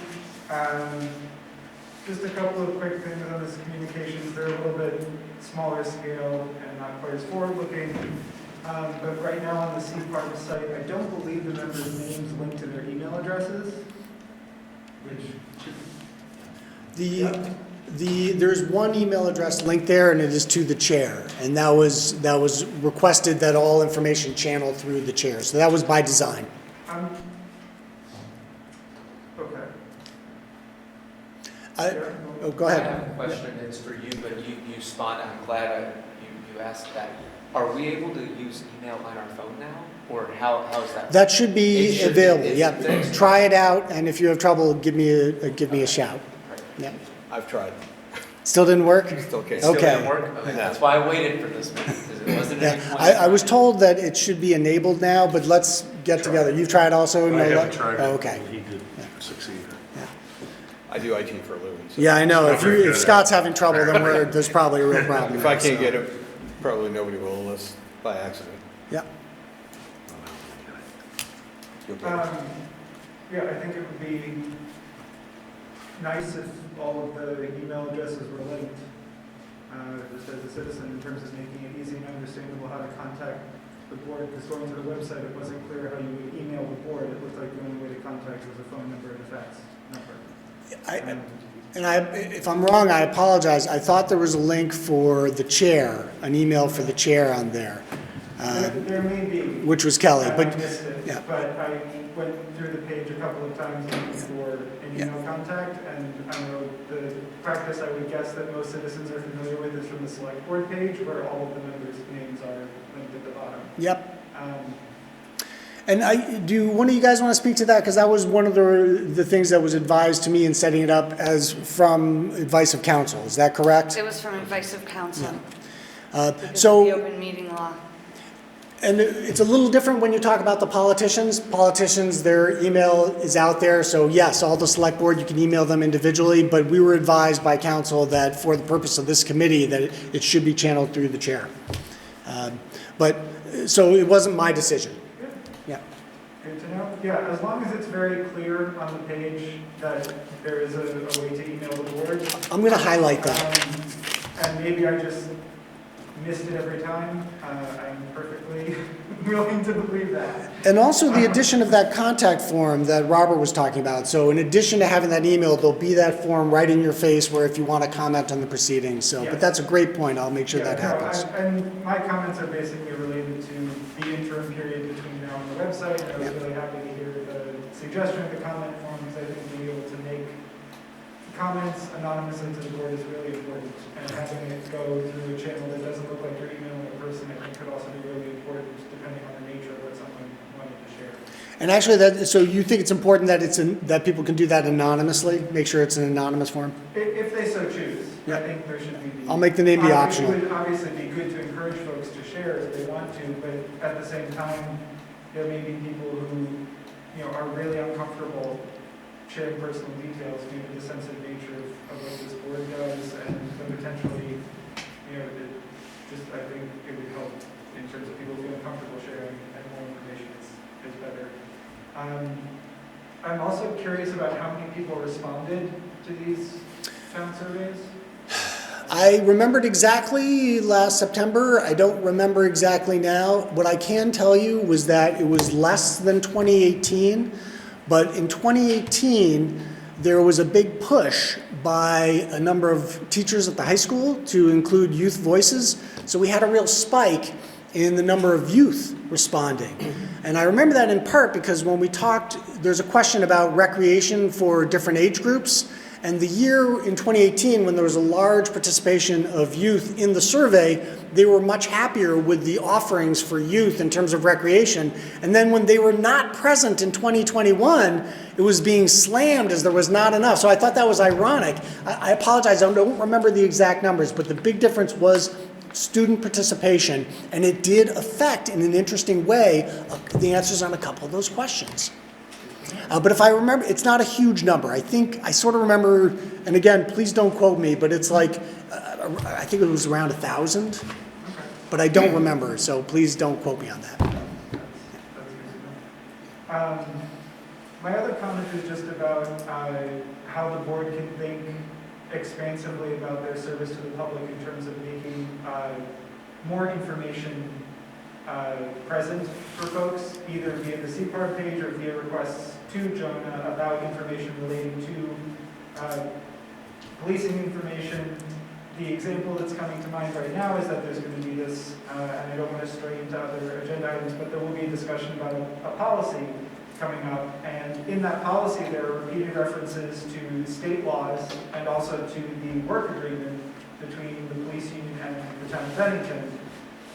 J: Just a couple of quick things on this communications. They're a little bit smaller scale and not quite as forward-looking. But right now on the CPARB site, I don't believe the members' names linked to their email addresses, which
E: There's one email address linked there, and it is to the chair. And that was requested that all information channel through the chair. So that was by design.
J: okay.
E: Go
G: I
E: ahead.
G: have a question, it's for you, but you spot, I'm glad you asked that. Are we able to use email on our phone now, or how is that?
E: That should be
G: It should be.
E: available.
G: It's
E: Yep.
G: fixed.
E: Try it out, and if you have trouble, give me a shout. Yep.
C: I've tried.
E: Still didn't work?
C: Still can't.
G: Still
E: Okay.
G: didn't work? Okay,
C: No.
G: that's why I waited for this one, because it wasn't
E: Yeah,
G: any point.
E: I was told that it should be enabled now, but let's get together. You've tried also?
F: I
E: No
F: haven't
E: luck?
F: tried it.
E: Oh, okay.
F: He did succeed.
C: I do IT for a living. So
E: Yeah, I know.
F: Not very good
E: If
F: at
E: Scott's having trouble, then there's probably a real problem.
C: if I
E: there,
C: can't
E: so.
C: get it, probably nobody will unless by accident.
E: Yeah.
C: You'll get it.
J: Yeah, I think it would be nice if all of the email addresses were linked, just as a citizen, in terms of making it easy and understandable how to contact the board. Because going to the website, it wasn't clear how you would email the board. It looked like the only way to contact was a phone number and a fax number.
E: If I'm wrong, I apologize. I thought there was a link for the chair, an email for the chair on there,
J: There may be.
E: which was Kelly.
J: I
E: But
J: missed it,
E: yeah.
J: but I went through the page a couple of times looking for an
E: Yeah.
J: email contact, and I know the practice I would guess that most citizens are familiar with is from the select board page, where all of the members' names are linked at the bottom.
E: Yep.
J: Um,
E: And do one of you guys want to speak to that? Because that was one of the things that was advised to me in setting it up as from advice of counsel. Is that correct?
A: It was from advice of counsel.
E: Uh,
A: Because of
E: so.
A: the open meeting law.
E: And it's a little different when you talk about the politicians. Politicians, their email is out there, so yes, all the select board, you can email them individually, but we were advised by council that for the purpose of this committee, that it should be channeled through the chair. So it wasn't my decision. Yeah.
J: Good to know. Yeah, as long as it's very clear on the page that there is a way to email the board.
E: I'm going to highlight that.
J: And maybe I just missed it every time. I'm perfectly willing to believe that.
E: And also the addition of that contact form that Robert was talking about. So in addition to having that email, there'll be that form right in your face where if you want to comment on the proceedings. So, but that's a great point. I'll make sure that happens.
J: And my comments are basically related to the interim period between now and the website. I was really happy to hear the suggestion of the comment form, because I think being able to make comments anonymously to the board is really important. And having it go through a channel that doesn't look like you're emailing a person, I think could also be really important, depending on the nature of what someone wanted to share.
E: And actually, so you think it's important that that people can do that anonymously? Make sure it's an anonymous form?
J: If they so choose.
E: Yeah.
J: I think there should be.
E: I'll make the name be optional.
J: It would obviously be good to encourage folks to share if they want to, but at the same time, there may be people who, are really uncomfortable sharing personal details due to the sensitive nature of what this board does, and potentially, I think it would help in terms of people feeling comfortable sharing, and more information is better. I'm also curious about how many people responded to these town surveys.
E: I remembered exactly last September. I don't remember exactly now. What I can tell you was that it was less than 2018, but in 2018, there was a big push by a number of teachers at the high school to include youth voices. So we had a real spike in the number of youth responding. And I remember that in part because when we talked, there's a question about recreation for different age groups. And the year in 2018, when there was a large participation of youth in the survey, they were much happier with the offerings for youth in terms of recreation. And then when they were not present in 2021, it was being slammed as there was not enough. So I thought that was ironic. I apologize, I don't remember the exact numbers, but the big difference was student participation, and it did affect, in an interesting way, the answers on a couple of those questions. But if I remember, it's not a huge number. I think, I sort of remember, and again, please don't quote me, but it's like, I think it was around 1,000, but I don't remember, so please don't quote me on that.
J: My other comment is just about how the board can think expansively about their service to the public in terms of making more information present for folks, either via the CPARB page or via requests to Jonah about information relating to policing information. The example that's coming to mind right now is that there's going to be this, and I don't want to stray into other agenda items, but there will be a discussion about a policy coming up, and in that policy there are repeated references to state laws and also to the work agreement between the police union and the town of Bennington.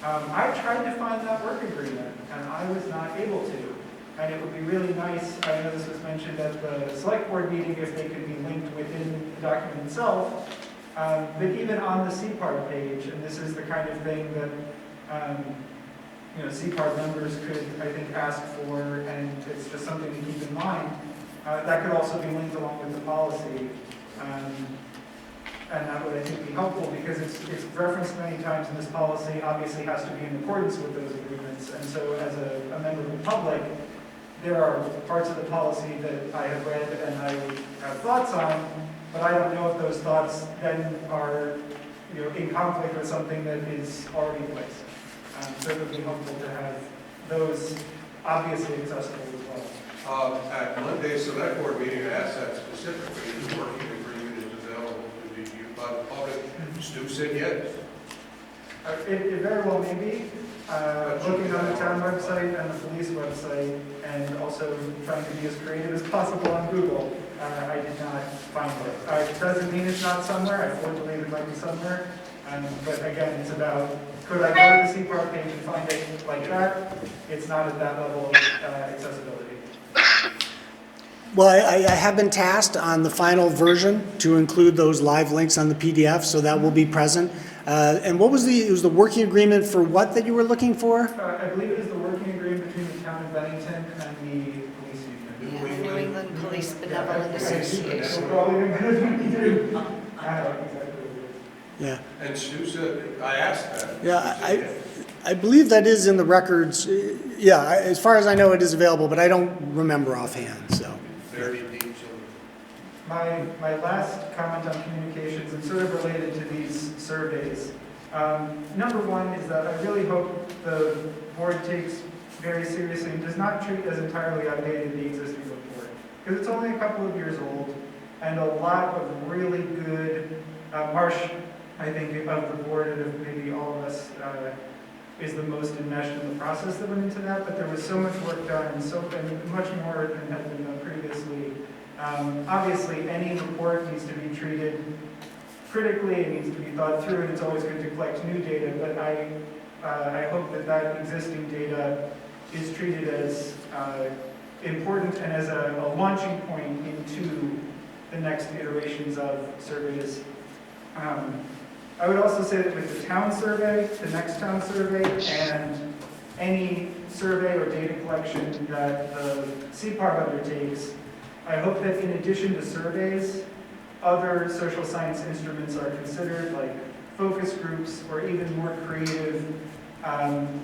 J: I tried to find that work agreement, and I was not able to. And it would be really nice, I know this was mentioned at the select board meeting, if they could be linked within the document itself. But even on the CPARB page, and this is the kind of thing that CPARB members could, I think, ask for, and it's just something to keep in mind. That could also be linked along with the policy. And that would, I think, be helpful because it's referenced many times in this policy, obviously has to be in accordance with those agreements. And so as a member of the public, there are parts of the policy that I have read and I have thoughts on, but I don't know if those thoughts then are in conflict with something that is already in place. So it would be helpful to have those obviously accessible as well.
B: At Monday's select board meeting, I asked that specifically, the working agreement is available to be viewed by the public. Stu said yes.
J: It very well may be. Looking on the town website and the police website, and also trying to be as creative as possible on Google, I did not find it. It doesn't mean it's not somewhere. I fully believe it might be somewhere. But again, it's about, could I go to the CPARB page and find it like that? It's not at that level of accessibility.
E: Well, I have been tasked on the final version to include those live links on the PDF, so that will be present. And what was it was the working agreement for what that you were looking for?
J: I believe it is the working agreement between the town of Bennington and the police union.
A: Yeah, New England Police Benevolent Association.
E: Yeah.
B: And Stu said, I asked that.
E: Yeah, I believe that is in the records. Yeah, as far as I know, it is available, but I don't remember offhand, so.
B: Very deep.
J: My last comment on communications and sort of related to these surveys. Number one is that I really hope the board takes very seriously and does not treat as entirely outdated the existing report. Because it's only a couple of years old, and a lot of really good, Marsh, I think, of the board and of maybe all of us, is the most enmeshed in the process that went into that, but there was so much work done and much more than had been done previously. Obviously, any report needs to be treated critically, it needs to be thought through, and it's always good to collect new data, but I hope that that existing data is treated as important and as a launching point into the next iterations of surveys. I would also say that with the town survey, the next town survey, and any survey or data collection that the CPARB undertakes, I hope that in addition to surveys, other social science instruments are considered, like focus groups or even more creative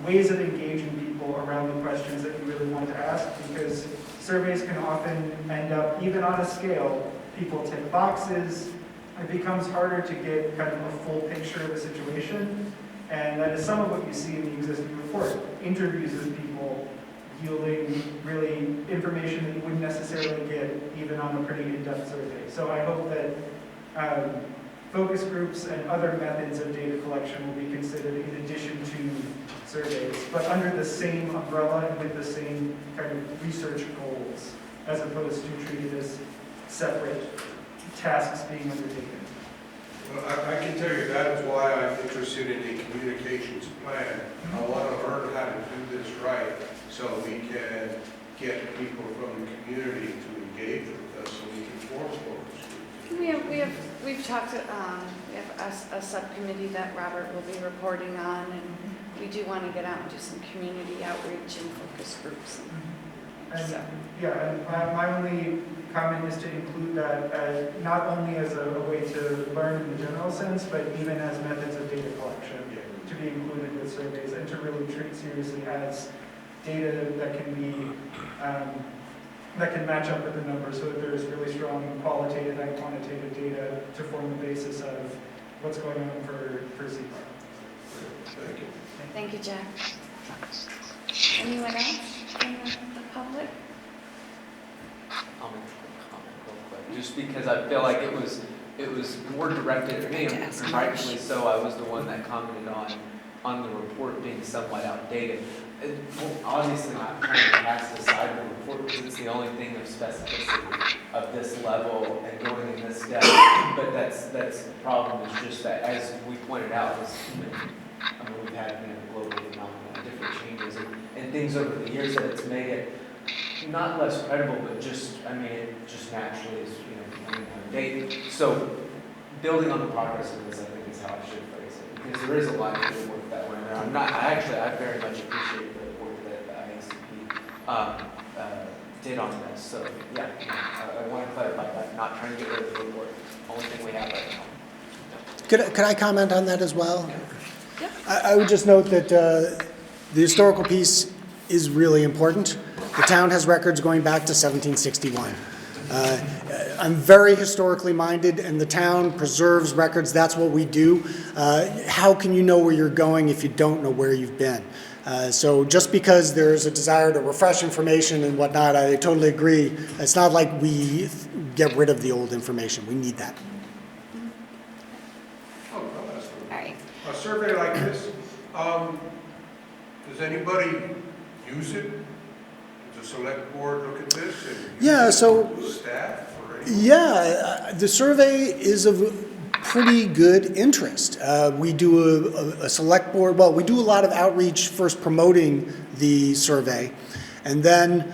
J: ways of engaging people around the questions that you really want to ask, because surveys can often end up, even on a scale, people tick boxes. It becomes harder to get kind of a full picture of the situation, and that is some of what you see in the existing report. Interviews with people, yielding really information that you wouldn't necessarily get even on a pretty in-depth survey. So I hope that focus groups and other methods of data collection will be considered in addition to surveys, but under the same umbrella and with the same kind of research goals, as opposed to treated as separate tasks being undertaken.
B: Well, I can tell you that is why I'm interested in a communications plan. I want to learn how to do this right so we can get people from the community to engage with us so we can form focus groups.
A: We've talked, we have a subcommittee that Robert will be reporting on, and we do want to get out and do some community outreach and focus groups.
J: And,
A: So.
J: yeah, and my only comment is to include that not only as a way to learn in the general sense, but even as methods of data collection to be included with surveys and to really treat seriously as data that can be that can match up with the numbers, so that there's really strong qualitative and quantitative data to form the basis of what's going on for CPARB.
B: Thank you.
A: Thank you, Jack. Anyone else in the public?
G: I'll make a comment real quick, just because I feel like it was more directed at me, and rightfully so. I was the one that commented on the report being somewhat outdated. Well, obviously not trying to cast aside the report because it's the only thing of specificity of this level and going in this depth. But that's the problem, is just that, as we pointed out, is we've had global phenomena, different changes and things over the years that it's made it not less credible, but just, it just naturally is, becoming out of date. So building on the progress of this, I think, is how I should phrase it, because there is a lot of good work that went there. I very much appreciate the work that the IACP did on this. So yeah, I want to clarify that, not trying to get rid of the report. Only thing we have right now.
E: Could I comment on that as well?
A: Yeah.
E: I would just note that the historical piece is really important. The town has records going back to 1761. I'm very historically minded, and the town preserves records. That's what we do. How can you know where you're going if you don't know where you've been? So just because there's a desire to refresh information and whatnot, I totally agree. It's not like we get rid of the old information. We need that.
B: Oh, no, that's
A: All right.
B: a survey like this, does anybody use it? Does the select board look at this? And
E: Yeah, so
B: staff or anything?
E: yeah, the survey is of pretty good interest. We do a select board, well, we do a lot of outreach first promoting the survey, and then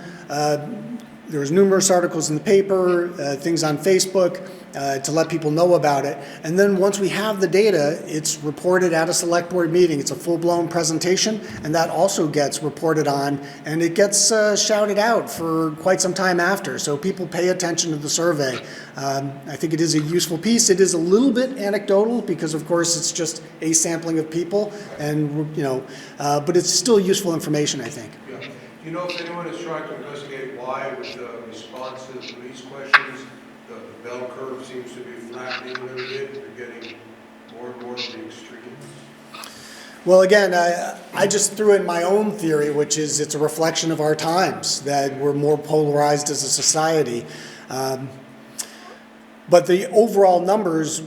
E: there's numerous articles in the paper, things on Facebook to let people know about it. And then once we have the data, it's reported at a select board meeting. It's a full-blown presentation, and that also gets reported on, and it gets shouted out for quite some time after. So people pay attention to the survey. I think it is a useful piece. It is a little bit anecdotal because, of course, it's just a sampling of people, and but it's still useful information, I think.
B: Yeah. Do you know if anyone is trying to investigate why, with the response to these questions, the bell curve seems to be flattening a little bit? We're getting more and more of the extremes.
E: Well, again, I just threw in my own theory, which is it's a reflection of our times, that we're more polarized as a society. But the overall numbers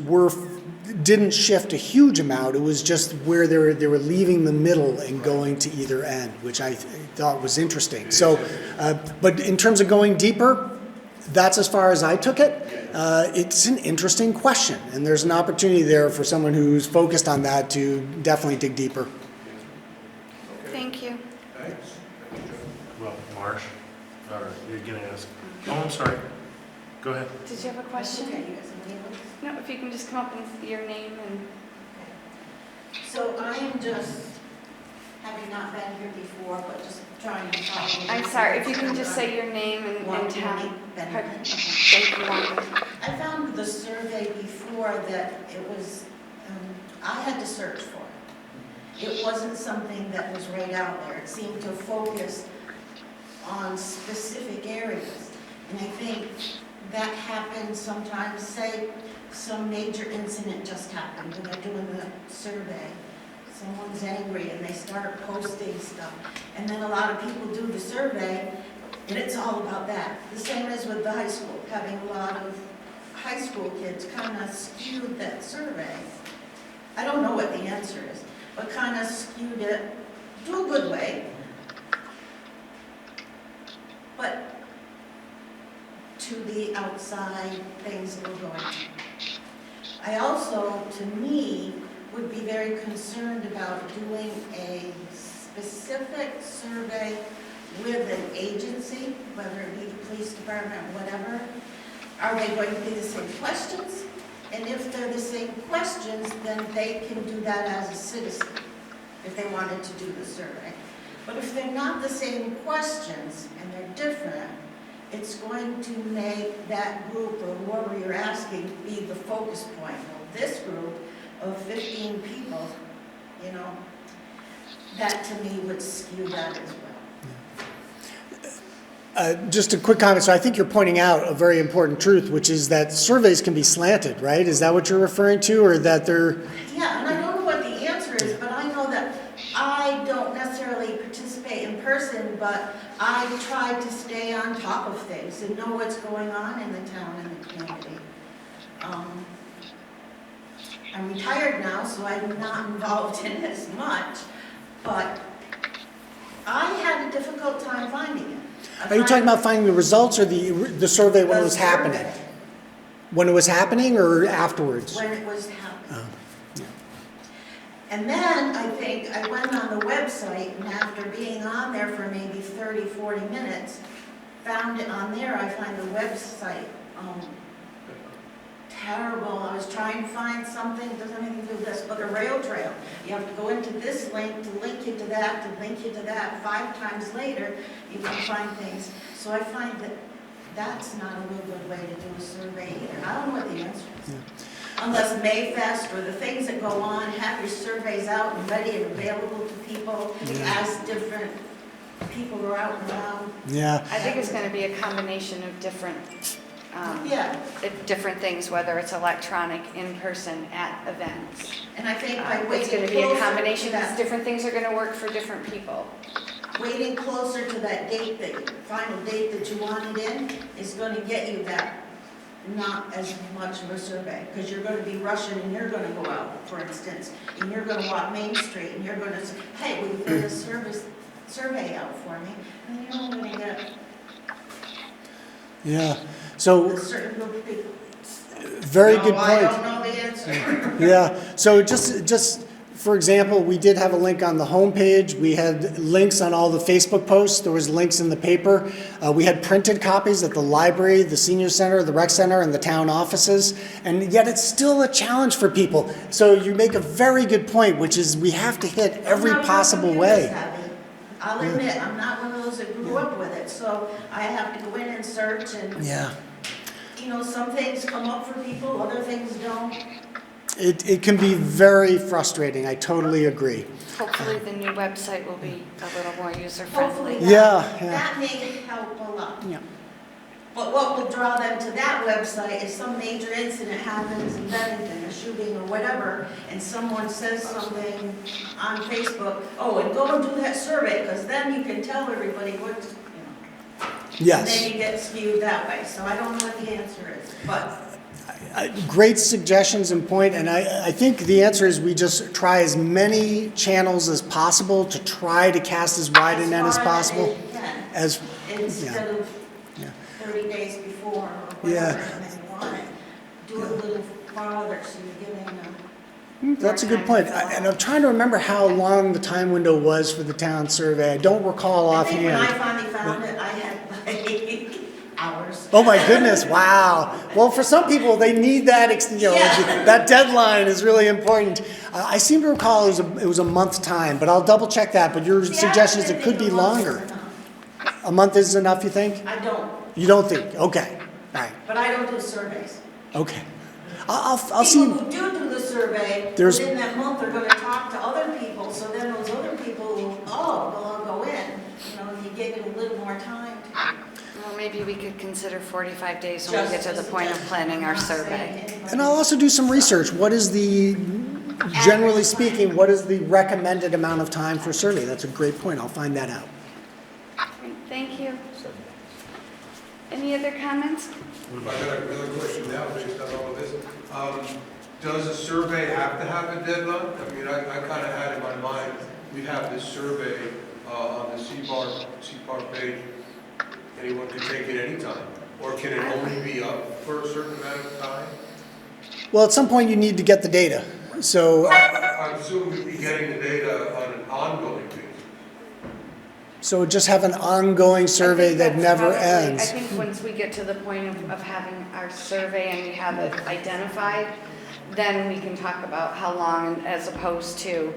E: didn't shift a huge amount. It was just where they were leaving the middle and going to either end, which I thought was interesting. So, but in terms of going deeper, that's as far as I took it. It's an interesting question, and there's an opportunity there for someone who's focused on that to definitely dig deeper.
B: Okay.
A: Thank you.
B: Thanks. Thank you, Joe.
F: Well, Marsh, you're going to ask. Oh, I'm sorry. Go ahead.
A: Did you have a question? No, if you can just come up and your name and.
K: So I am just, having not been here before, but just trying to follow.
A: I'm sorry, if you can just say your name and town.
K: Bennington.
A: Thank you, Wanda.
K: I found the survey before that it was, I had to search for it. It wasn't something that was right out there. It seemed to focus on specific areas. And I think that happens sometimes, say some major incident just happened when they're doing the survey. someone's angry and they start posting stuff. And then a lot of people do the survey, and it's all about that. The same as with the high school, having a lot of high school kids kind of skewed that survey. I don't know what the answer is, but kind of skewed it to a good way. But to the outside things that were going on. I also, to me, would be very concerned about doing a specific survey with an agency, whether it be the police department, whatever. Are they going to be the same questions? And if they're the same questions, then they can do that as a citizen, if they wanted to do the survey. But if they're not the same questions and they're different, it's going to make that group or whoever you're asking be the focus point. Well, this group of 15 people, you know, that to me would skew that as well.
E: Just a quick comment. So I think you're pointing out a very important truth, which is that surveys can be slanted, right? Is that what you're referring to, or that they're...
K: Yeah, and I don't know what the answer is, but I know that I don't necessarily participate in person, but I try to stay on top of things and know what's going on in the town and the community. I'm retired now, so I'm not involved in it as much, but I had a difficult time finding it.
E: Are you talking about finding the results or the survey when it was happening? When it was happening or afterwards?
K: When it was happening.
E: Oh, yeah.
K: And then I think I went on the website, and after being on there for maybe 30, 40 minutes, found it on there. I find the website terrible. I was trying to find something, it doesn't have anything to do with this, but a rail trail. You have to go into this link to link you to that, to link you to that. 5 times later, you can find things. So I find that that's not a real good way to do a survey either. I don't know what the answer is. Yeah. Unless Mayfest or the things that go on, have your surveys out and ready and available to people as different people are out and around.
E: Yeah.
A: I think it's going to be a combination of different different things, whether it's electronic, in person, at events.
K: And I think by
A: It's
K: waiting
A: going to be a
K: closer
A: combination
K: to
A: because
K: that,
A: different things are going to work for different people.
K: waiting closer to that date, that final date that you wanted in, is going to get you that not as much of a survey, because you're going to be rushing and you're going to go out, for instance, and you're going to walk Main Street and you're going to say, hey, will you fill this survey out for me? And you're only going to get
E: Yeah. So
K: a certain group of people.
E: very good
K: No,
E: point.
K: I don't know the answer.
E: Yeah, so just for example, we did have a link on the homepage. We had links on all the Facebook posts. There was links in the paper. We had printed copies at the library, the senior center, the rec center, and the town offices. And yet it's still a challenge for people. So you make a very good point, which is we have to hit every
K: I'm not
E: possible
K: computer
E: way.
K: savvy. I'll admit, I'm not one of those that grew up with it, so I have to go in and search and,
E: Yeah.
K: you know, some things come up for people, other things don't.
E: It can be very frustrating. I totally agree.
A: Hopefully the new website will be a little more
K: Hopefully
A: user-friendly.
K: that,
E: Yeah.
K: that may help a lot.
E: Yeah.
K: But what will draw them to that website is some major incident happens in Bennington, a shooting or whatever, and someone says something on Facebook, oh, and go and do that survey, because then you can tell everybody what, you know.
E: Yes.
K: And then you get skewed that way, so I don't know what the answer is, but.
E: Great suggestions and point, and I think the answer is we just try as many channels as possible to try to cast as wide a net as possible. As
K: Instead of
E: Yeah.
K: 30 days before or
E: Yeah.
K: whatever, and then you want it, do it a little farther so you're getting
E: That's a good point. And I'm trying to remember how long the time window was for the town survey. I don't recall
K: I think when I
E: offhand.
K: finally found it, I had like hours.
E: Oh my goodness, wow. Well, for some people, they need that,
K: Yeah.
E: that deadline is really important. I seem to recall it was a month time, but I'll double check that. But your
K: See, I
E: suggestion is
K: didn't
E: it could
K: think
E: be
K: a month was
E: longer.
K: enough.
E: A month is enough, you think?
K: I don't,
E: You don't think? Okay, all right,
K: but I don't do surveys.
E: okay. I'll see.
K: People who do the survey,
E: There's-
K: within that month, are gonna talk to other people, so then those other people will, oh, well, I'll go in. You know, if you give it a little more time to.
A: Well, maybe we could consider 45 days when we get to the point of planning our survey.
E: And I'll also do some research. What is the generally speaking, what is the recommended amount of time for a survey? That's a great point. I'll find that out.
A: Thank you. Any other comments?
B: I got another question now based on all of this. Does a survey have to have a deadline? I mean, I kind of had in my mind, we have this survey on the CPARB page. Anyone can take it anytime. Or can it only be up for a certain amount of time?
E: Well, at some point you need to get the data. So,
B: I assume we'd be getting the data on an ongoing basis.
E: so just have an ongoing survey
A: I think
E: that
A: that's
E: never
A: probably-
E: ends.
A: I think once we get to the point of having our survey and we have it identified, then we can talk about how long as opposed to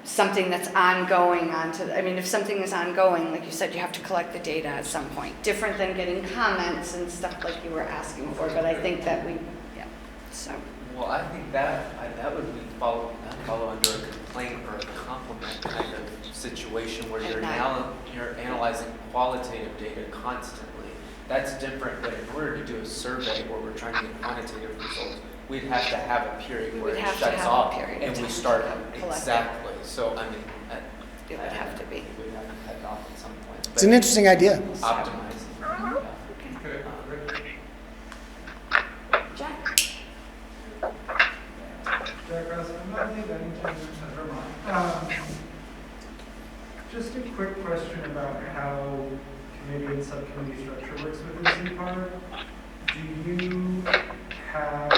A: something that's ongoing I mean, if something is ongoing, like you said, you have to collect the data at some point. Different than getting comments and stuff like you were asking for, but I think that yeah, so.
G: Well, I think that would follow under a complaint or a compliment kind of situation where you're analyzing qualitative data constantly. That's different, but in order to do a survey where we're trying to get quantitative results, we'd have to have a period where it shuts off and we start exactly. So, I mean,
A: It would have to be.
G: It would have to cut off at some point.
E: It's an interesting idea.
G: Optimizing. Yeah.
B: Okay, great.
A: Jack?
J: Jack Ross-Monley, Bennington, Vermont. Just a quick question about how committee and subcommittee structure works within CPARB. Do you have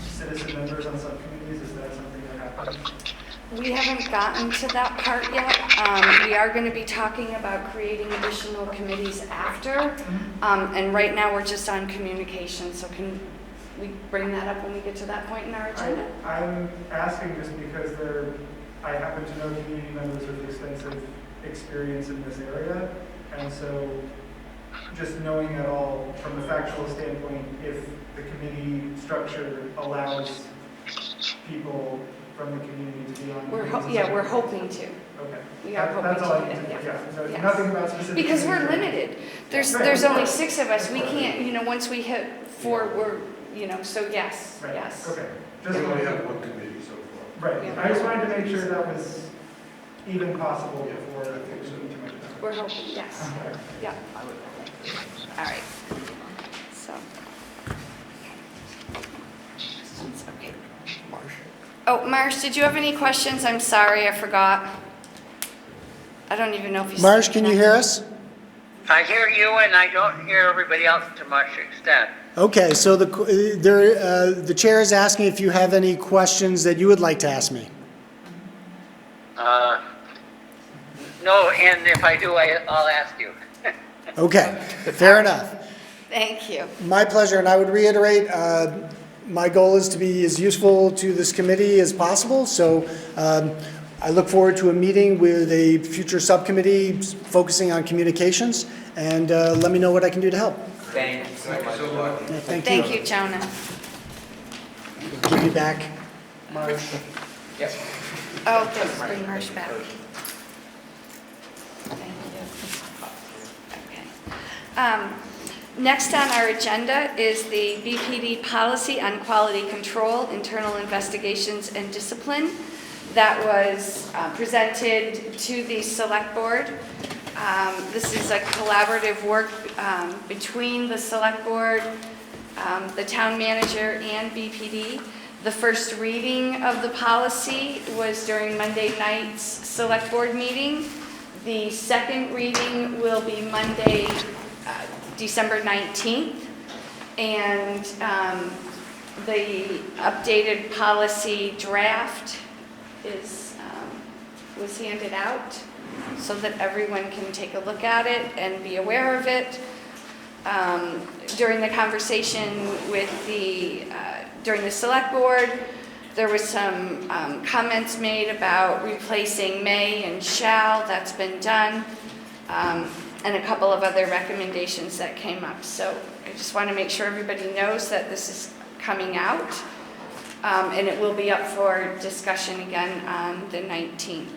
J: citizen members on subcommittees? Is that something that happens?
A: We haven't gotten to that part yet. We are going to be talking about creating additional committees after. And right now, we're just on communication. So can we bring that up when we get to that point in our agenda?
J: I'm asking just because I happen to know community members with extensive experience in this area. And so just knowing at all from a factual standpoint, if the committee structure allows people from the community to be on.
A: We're hoping to.
J: Okay.
A: We are hoping
J: That's all I
A: to.
J: can
A: Yeah.
J: There's
A: Yes.
J: nothing about specific.
A: Because we're limited. There's only 6 of us. We can't, once we hit 4, so yes,
J: Right.
A: yes.
J: Okay.
B: We
J: Just
B: only have one committee so far.
J: right. I just wanted to make sure that was even possible
B: Yeah,
J: before
B: I think so.
J: too much time.
A: We're hoping, yes.
J: Okay.
A: Yeah. All right. So. Okay. Oh, Marsh, did you have any questions? I'm sorry, I forgot. I don't even know if you.
E: Marsh, can you hear us?
D: I hear you and I don't hear everybody else to much extent.
E: Okay, so the chair is asking if you have any questions that you would like to ask me.
D: No, and if I do, I'll ask you.
E: Okay, fair enough.
A: Thank you.
E: My pleasure, and I would reiterate, my goal is to be as useful to this committee as possible, so I look forward to a meeting with a future subcommittee focusing on communications, and let me know what I can do to help.
G: Thank you so
B: Thank you
G: much.
B: so much.
E: Yeah, thank you.
A: Thank you, Jonah.
E: Give you back, Marsh.
G: Yep.
A: Oh, thanks, bring Marsh back. Thank you. Okay. Next on our agenda is the BPD policy on quality control, internal investigations, and discipline that was presented to the select board. This is a collaborative work between the select board, the town manager, and BPD. The first reading of the policy was during Monday night's select board meeting. The second reading will be Monday, December 19th. And the updated policy draft was handed out so that everyone can take a look at it and be aware of it. During the conversation during the select board, there was some comments made about replacing may and shall. That's been done, and a couple of other recommendations that came up. So I just want to make sure everybody knows that this is coming out, and it will be up for discussion again on the 19th.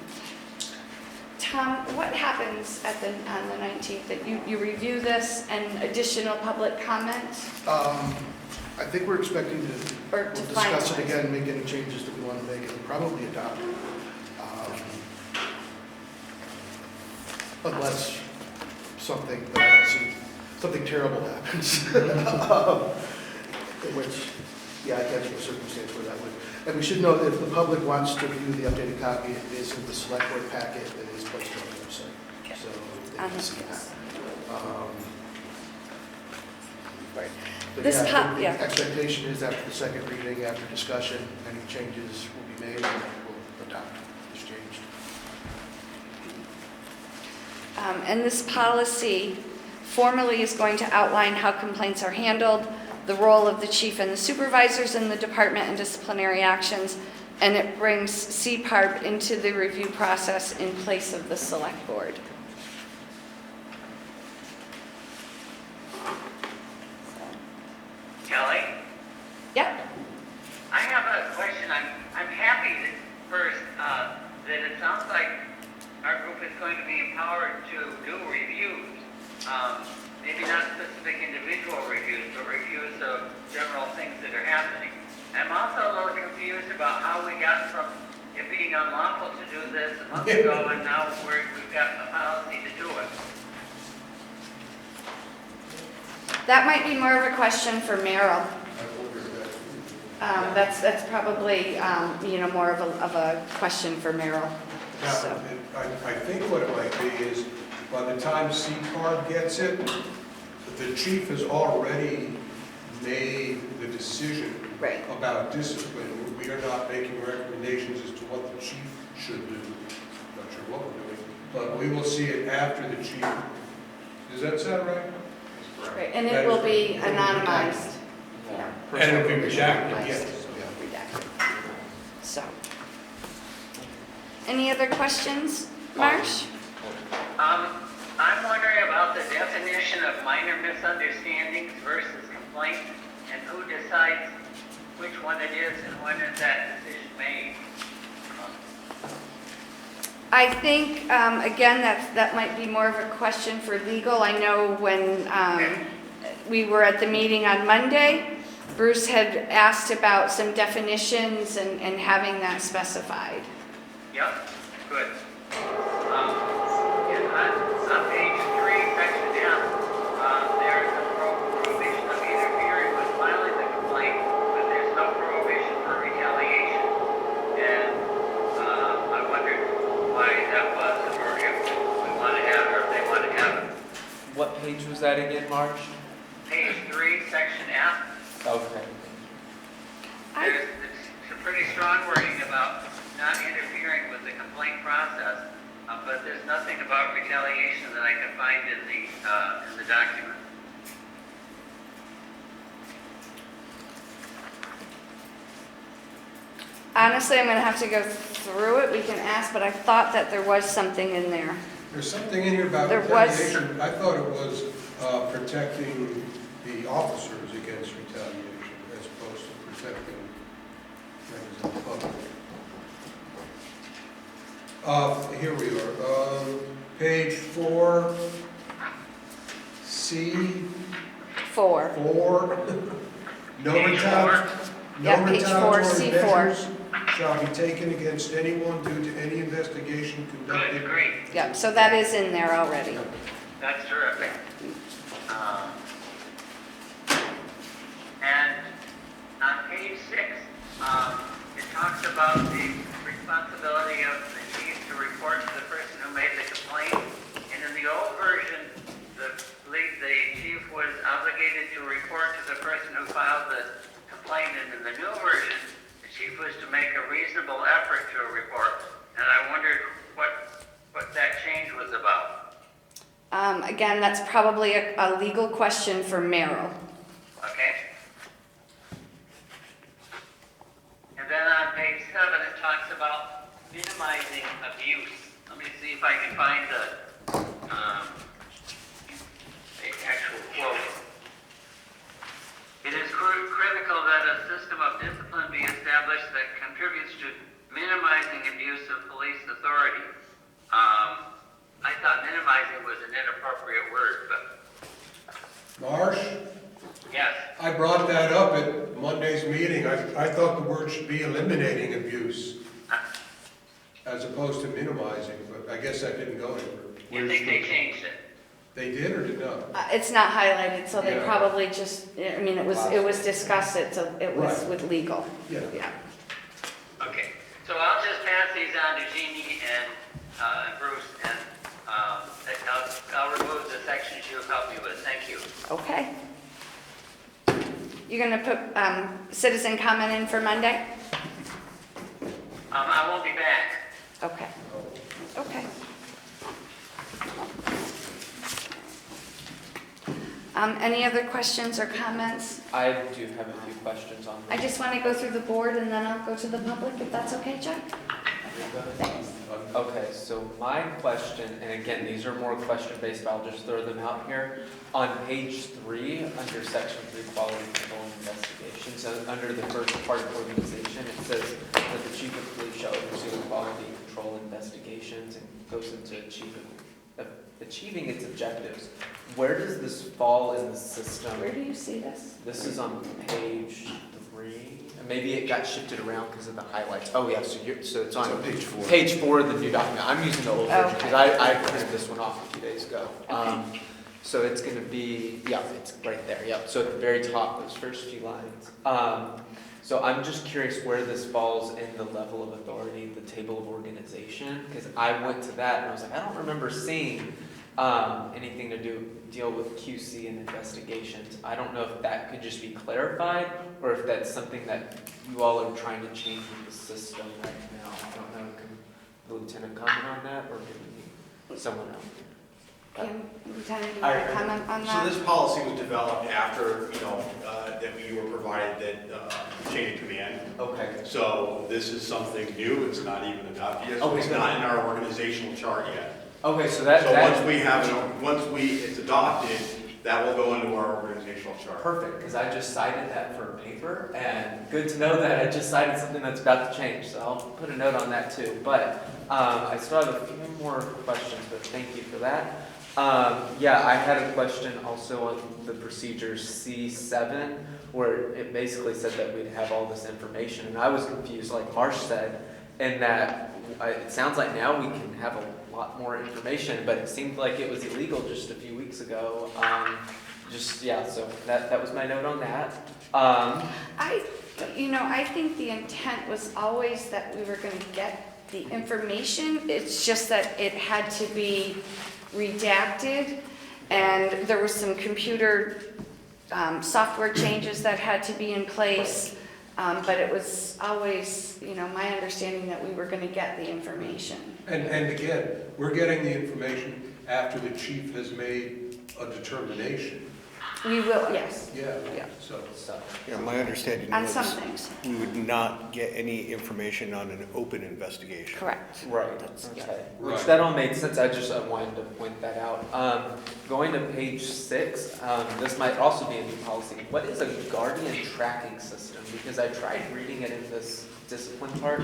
A: Tom, what happens on the 19th? That you review this and additional public comment?
L: I think we're expecting to,
A: Or
L: we'll
A: to
L: discuss it
A: finalize?
L: again, make any changes that we want to make, and probably adopt it. Unless something, that I don't see, something terrible happens. In which, yeah, I can't see a circumstance where that would. And we should know that if the public wants to view the updated copy, it is in the select board packet that is posted on the website. So they can see that. But
A: This
L: yeah, I think
A: yeah.
L: the expectation is after the second reading, after discussion, any changes will be made and we'll adopt this change.
A: And this policy formally is going to outline how complaints are handled, the role of the chief and the supervisors in the department and disciplinary actions, and it brings CPARB into the review process in place of the select board.
D: Kelly?
A: Yep.
D: I have a question. I'm happy that first, that it sounds like our group is going to be empowered to do reviews. Maybe not specific individual reviews, but reviews of general things that are happening. I'm also a little confused about how we got from it being unlawful to do this a month ago, and now we've got a policy to do it.
A: That might be more of a question for Merrill. That's probably, more of a question for Merrill.
B: Now,
A: So.
B: I think what it might be is, by the time CPARB gets it, the chief has already made the decision
A: Right.
B: about discipline. We are not making recommendations as to what the chief should do. Not sure what we're doing, but we will see it after the chief. Does that sound right?
A: Right, and it will be anonymized. Yeah.
B: And it'll be redacted,
A: Anonymized.
B: yes.
A: Redacted. So. Any other questions, Marsh?
D: I'm wondering about the definition of minor misunderstandings versus complaint, and who decides which one it is and when is that decision made?
A: I think, again, that might be more of a question for legal. I know when we were at the meeting on Monday, Bruce had asked about some definitions and having that specified.
D: Yep, good. On page 3, section F, there's a prohibition of interfering with filing the complaint, but there's no prohibition for retaliation. And I wondered why that was, or if we want to have it, or if they want to have it.
G: What page was that again, Marge?
D: Page 3, section F,
G: Okay.
D: it's a pretty strong wording about not interfering with the complaint process, but there's nothing about retaliation that I can find in the document.
A: Honestly, I'm going to have to go through it. We can ask, but I thought that there was something in there.
B: There's something in here about
A: There was-
B: retaliation. I thought it was protecting the officers against retaliation as opposed to protecting members of the public. Here we are, page 4, C,
A: 4.
B: 4. No
D: Page 4.
A: Yeah, page 4,
B: retaliatory
A: C4.
B: measures shall be taken against anyone due to any investigation
D: Good,
B: conducted.
D: great.
A: Yep, so that is in there already.
D: That's terrific. And on page 6, it talks about the responsibility of the chief to report to the person who made the complaint. And in the old version, the chief was obligated to report to the person who filed the complaint. And in the new version, the chief was to make a reasonable effort to report. And I wondered what that change was about.
A: Again, that's probably a legal question for Merrill.
D: Okay. And then on page 7, it talks about minimizing abuse. Let me see if I can find the actual quote. It is critical that a system of discipline be established that contributes to minimizing abuse of police authority. I thought minimizing was an inappropriate word, but
B: Marsh,
D: yes.
B: I brought that up at Monday's meeting. I thought the word should be eliminating abuse as opposed to minimizing, but I guess that didn't go anywhere.
D: I think they changed it.
B: They did or did not?
A: It's not highlighted, so they
B: Yeah.
A: probably just, I mean, it was discussed, it was
B: Right.
A: with legal.
B: Yeah.
A: Yeah.
D: Okay, so I'll just pass these on to Jeannie and Bruce, and I'll remove the sections you helped me with. Thank you.
A: Okay. You're gonna put citizen comment in for Monday?
D: I won't be back.
A: Okay. Okay. Any other questions or comments?
G: I do have a few questions on
A: I
G: this.
A: just want to go through the board and then I'll go to the public, if that's okay, Chuck? Thanks.
G: Okay, so my question, and again, these are more question-based, but I'll just throw them out here. On page 3, under section 3, quality control and investigations, under the first part of organization, it says that the chief of police shall oversee quality control investigations and goes into achieving its objectives. Where does this fall in the system?
A: Where do you see this?
G: This is on page 3. Maybe it got shifted around because of the highlights. Oh yeah, so it's on
L: page 4.
G: Page 4 of the new document. I'm using the old version because I printed this one off a few days ago. So it's going to be, yeah, it's right there. Yep. So at the very top, those first few lines. So I'm just curious where this falls in the level of authority, the table of organization, because I went to that and I was like, I don't remember seeing anything to deal with QC and investigations. I don't know if that could just be clarified or if that's something that you all are trying to change with the system right now. I don't know. Can the lieutenant comment on that or can someone else?
A: Can Lieutenant, do you want to comment on
H: So
A: that?
H: this policy was developed after, that we were provided that chain of command.
G: Okay.
H: So this is something new, it's not even adopted yet, so
G: Okay,
H: it's
G: good.
H: not in our organizational chart yet.
G: Okay, so that
H: So once it's adopted, that will go into our organizational chart.
G: perfect, because I just cited that for a paper, and good to know that I just cited something that's about to change, so I'll put a note on that too. But I still have a few more questions, but thank you for that. Yeah, I had a question also on the procedures C7, where it basically said that we'd have all this information, and I was confused, like Marsh said, in that it sounds like now we can have a lot more information, but it seemed like it was illegal just a few weeks ago. So that was my note on that.
A: I think the intent was always that we were going to get the information. It's just that it had to be redacted, and there was some computer software changes that had to be in place. But it was always, my understanding that we were going to get the information.
B: And again, we're getting the information after the chief has made a determination.
A: We will, yes,
B: Yeah.
A: Yeah.
B: So,
C: My understanding
A: on
C: was
A: some things,
C: we would not get any information on an open investigation.
A: correct.
G: Right,
A: That's-
G: okay.
B: Right.
G: Which that all made sense, I wanted to point that out. Going to page 6, this might also be a new policy. What is a guardian tracking system? Because I tried reading it in this discipline part.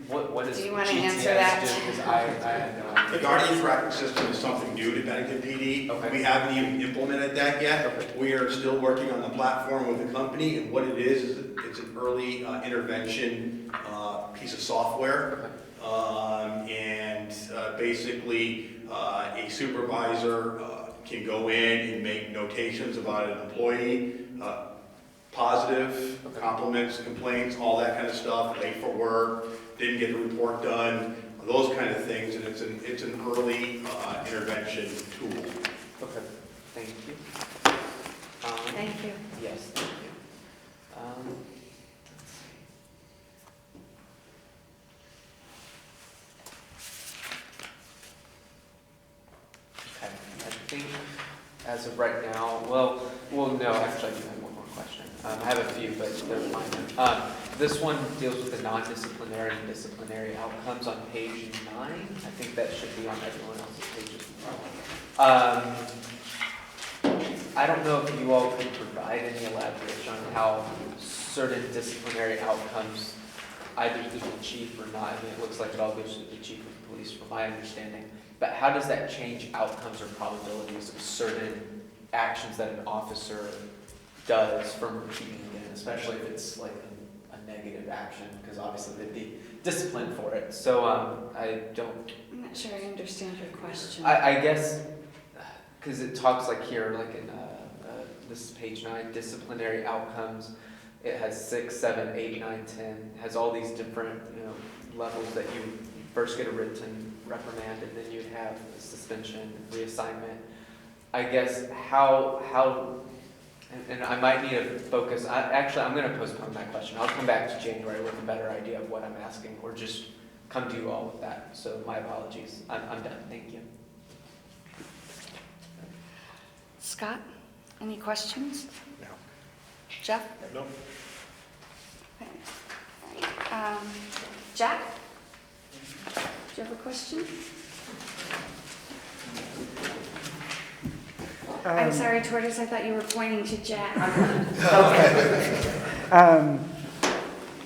G: What is
A: Do you wanna
G: GTS
A: answer that?
G: do? Because I had no idea.
H: The Guardian tracking system is something new to Bennington PD.
G: Okay.
H: We haven't even implemented that yet.
G: Okay.
H: We are still working on the platform with the company, and what it is it's an early intervention piece of software. Basically, a supervisor can go in and make notations about an employee, positive, compliments, complaints, all that kind of stuff, late for work, didn't get the report done, those kind of things, and it's an early intervention tool.
G: Okay, thank you.
A: Thank you.
G: Yes, thank you. Let's see. Okay, I think as of right now, well, no, actually, I do have one more question. I have a few, but they're minor. This one deals with the non-disciplinary and disciplinary outcomes on page 9. I think that should be on everyone else's pages as well. I don't know if you all could provide any elaboration on how certain disciplinary outcomes, either through the chief or not. I mean, it looks like it all goes to the chief of police from my understanding. But how does that change outcomes or probabilities of certain actions that an officer does from repeating again, especially if it's like a negative action, because obviously they'd be disciplined for it. So
A: I'm not sure I understand your question.
G: I guess, because it talks like here, like in this is page 9, disciplinary outcomes. It has 6, 7, 8, 9, 10. It has all these different levels that you first get a written reprimand, and then you'd have a suspension, reassignment. I guess how and I might need to focus. I'm going to postpone that question. I'll come back to January with a better idea of what I'm asking, or just come to you all with that. So my apologies. I'm done. Thank you.
A: Scott, any questions?
C: No.
A: Jeff?
F: No.
A: Okay. All right. Jack? Do you have a question? I'm sorry, Tortoise, I thought you were pointing to Jack.
J: I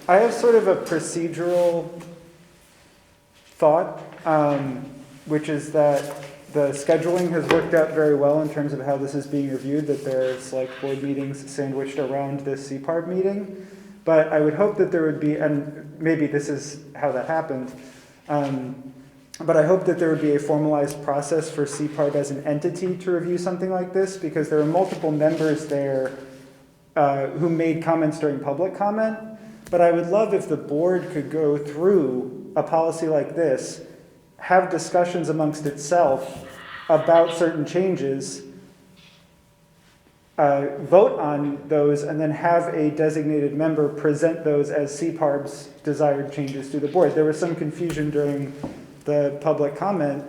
J: have sort of a procedural thought, which is that the scheduling has worked out very well in terms of how this is being reviewed, that there's like board meetings sandwiched around this CPARB meeting. But I would hope that there would be, and maybe this is how that happened, but I hope that there would be a formalized process for CPARB as an entity to review something like this, because there are multiple members there who made comments during public comment. But I would love if the board could go through a policy like this, have discussions amongst itself about certain changes, vote on those, and then have a designated member present those as CPARB's desired changes to the board. There was some confusion during the public comment.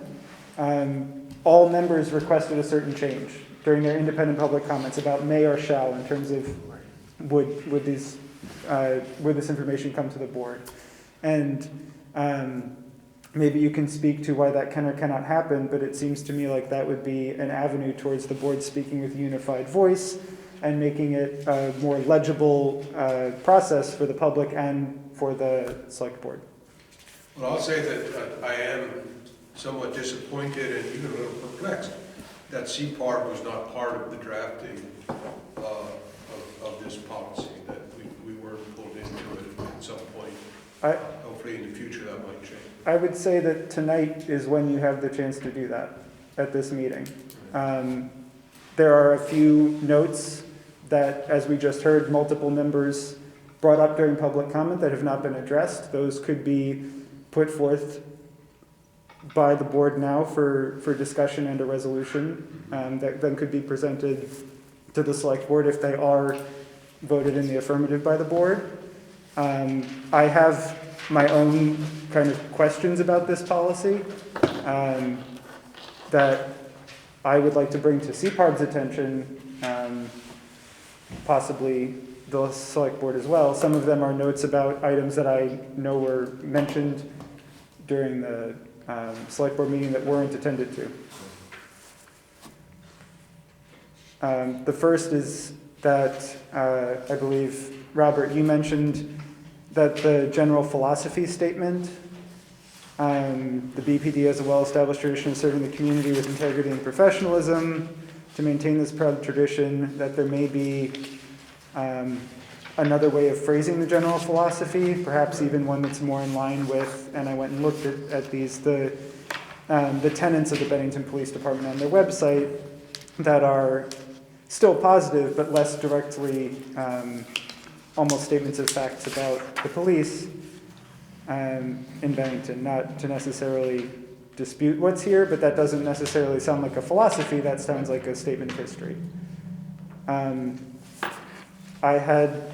J: All members requested a certain change during their independent public comments about may or shall in terms of would this information come to the board. And maybe you can speak to why that can or cannot happen, but it seems to me like that would be an avenue towards the board speaking with a unified voice and making it a more legible process for the public and for the select board.
B: Well, I'll say that I am somewhat disappointed and even a little perplexed that CPARB was not part of the drafting of this policy, that we weren't pulled into it at some point. Hopefully in the future that might change.
J: I would say that tonight is when you have the chance to do that, at this meeting. There are a few notes that, as we just heard, multiple members brought up during public comment that have not been addressed. Those could be put forth by the board now for discussion and a resolution that then could be presented to the select board if they are voted in the affirmative by the board. I have my own kind of questions about this policy that I would like to bring to CPARB's attention, possibly the select board as well. Some of them are notes about items that I know were mentioned during the select board meeting that weren't attended to. The first is that I believe, Robert, you mentioned that the general philosophy statement, the BPD has a well-established tradition of serving the community with integrity and professionalism. To maintain this proud tradition, that there may be another way of phrasing the general philosophy, perhaps even one that's more in line with, and I went and looked at these, the tenets of the Bennington Police Department on their website that are still positive, but less directly almost statements of facts about the police in Bennington, not to necessarily dispute what's here, but that doesn't necessarily sound like a philosophy, that sounds like a statement of history. I had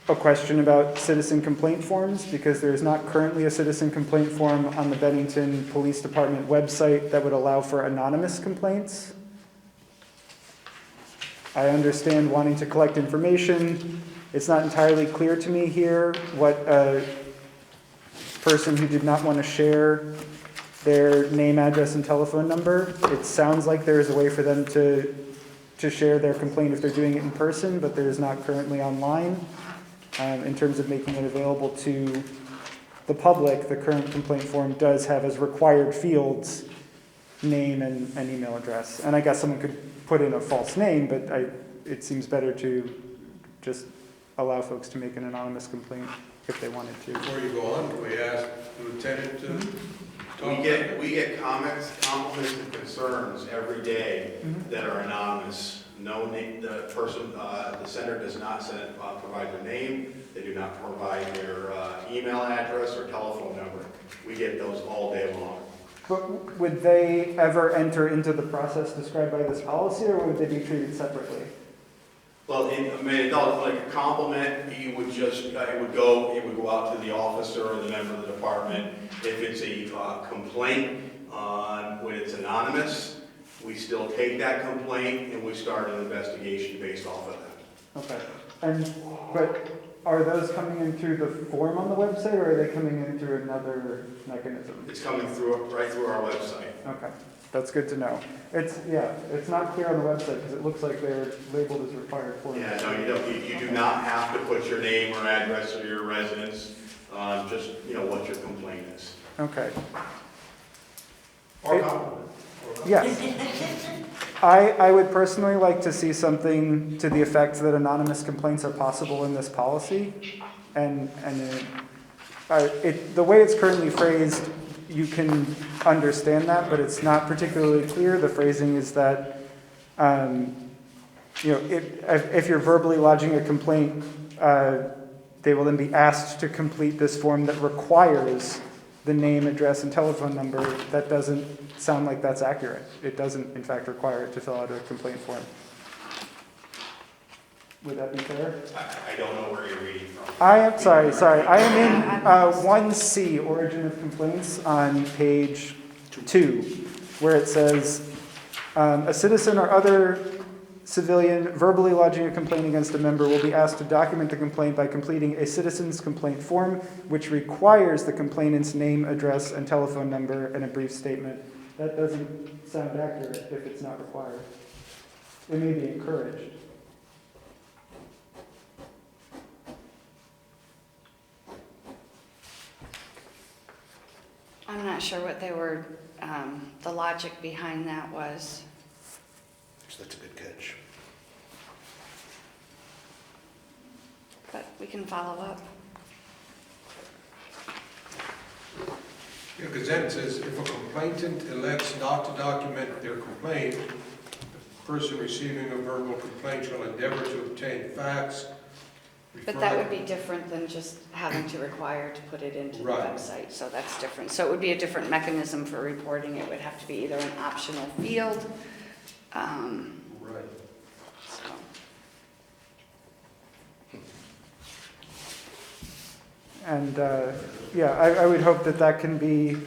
J: a question about citizen complaint forms, because there is not currently a citizen complaint form on the Bennington Police Department website that would allow for anonymous complaints. I understand wanting to collect information. It's not entirely clear to me here what a person who did not want to share their name, address, and telephone number. It sounds like there is a way for them to share their complaint if they're doing it in person, but there is not currently online. In terms of making it available to the public, the current complaint form does have as required fields name and email address. And I guess someone could put in a false name, but it seems better to just allow folks to make an anonymous complaint if they wanted to.
B: Before you go on, can we ask the lieutenant to talk?
H: We get comments, compliments, and concerns every day that are anonymous. No name, the person, the sender does not provide their name. They do not provide their email address or telephone number. We get those all day long.
J: But would they ever enter into the process described by this policy, or would they be treated separately?
H: Well, like a compliment, you would just, it would go out to the officer or the member of the department. If it's a complaint, when it's anonymous, we still take that complaint and we start an investigation based off of that.
J: Okay. But are those coming in through the form on the website, or are they coming in through another mechanism?
H: It's coming through, right through our website.
J: Okay, that's good to know. It's not clear on the website because it looks like they're labeled as required forms.
H: Yeah, no, you do not have to put your name or address or your residence, just, what your complaint is.
J: Okay.
H: Or compliment.
J: Yes. I would personally like to see something to the effect that anonymous complaints are possible in this policy. And the way it's currently phrased, you can understand that, but it's not particularly clear. The phrasing is that, if you're verbally lodging a complaint, they will then be asked to complete this form that requires the name, address, and telephone number. That doesn't sound like that's accurate. It doesn't, in fact, require it to fill out a complaint form. Would that be fair?
H: I don't know where you're reading from.
J: I am sorry. I am in 1C, Origin of Complaints, on page 2, where it says, a citizen or other civilian verbally lodging a complaint against a member will be asked to document the complaint by completing a citizen's complaint form, which requires the complainant's name, address, and telephone number and a brief statement. That doesn't sound accurate if it's not required. It may be encouraged.
A: I'm not sure what they were, the logic behind that was.
L: That's a good catch.
A: But we can follow up.
B: Yeah, because then it says, if a complainant elects not to document their complaint, the person receiving a verbal complaint shall endeavor to obtain facts.
A: But that would be different than just having to require to put it into the website, so that's different. So it would be a different mechanism for reporting. It would have to be either an optional field.
B: Right.
A: So.
J: And I would hope that can be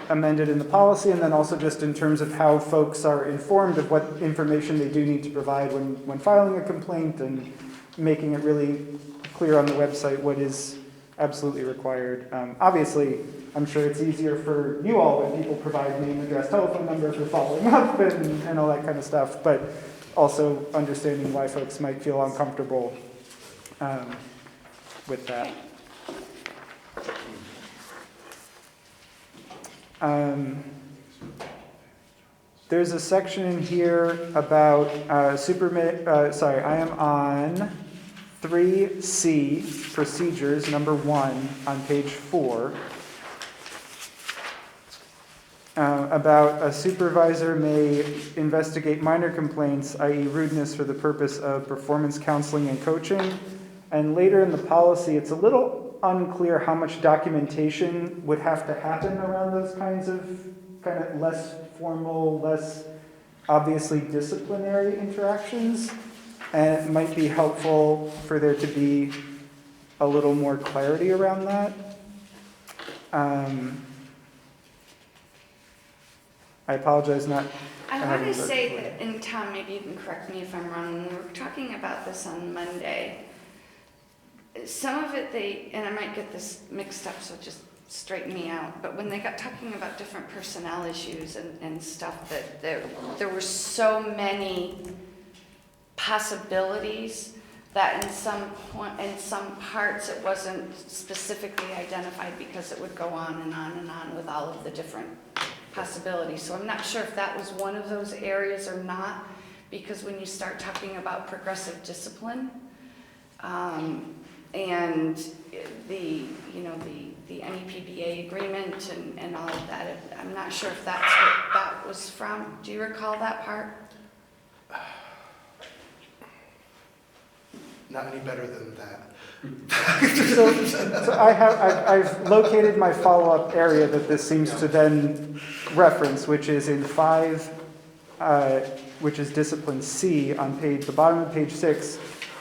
J: amended in the policy, and then also just in terms of how folks are informed of what information they do need to provide when filing a complaint, and making it really clear on the website what is absolutely required. Obviously, I'm sure it's easier for you all when people provide name, address, telephone number for following up and all that kind of stuff, but also understanding why folks might feel uncomfortable with that. There's a section in here about I am on 3C, procedures, number 1, on page 4, about a supervisor may investigate minor complaints, i.e. rudeness, for the purpose of performance counseling and coaching. And later in the policy, it's a little unclear how much documentation would have to happen around those kinds of kind of less formal, less obviously disciplinary interactions. And it might be helpful for there to be a little more clarity around that. I apologize not.
A: I want to say that, and Tom, maybe you can correct me if I'm wrong, when we were talking about this on Monday, some of it and I might get this mixed up, so just straighten me out, but when they got talking about different personnel issues and stuff, that there were so many possibilities that in some parts it wasn't specifically identified, because it would go on and on and on with all of the different possibilities. So I'm not sure if that was one of those areas or not, because when you start talking about progressive discipline, and the NEPBA agreement and all of that, I'm not sure if that's what that was from. Do you recall that part?
L: Not any better than that.
J: So I've located my follow-up area that this seems to then reference, which is in 5, which is discipline C on the bottom of page 6.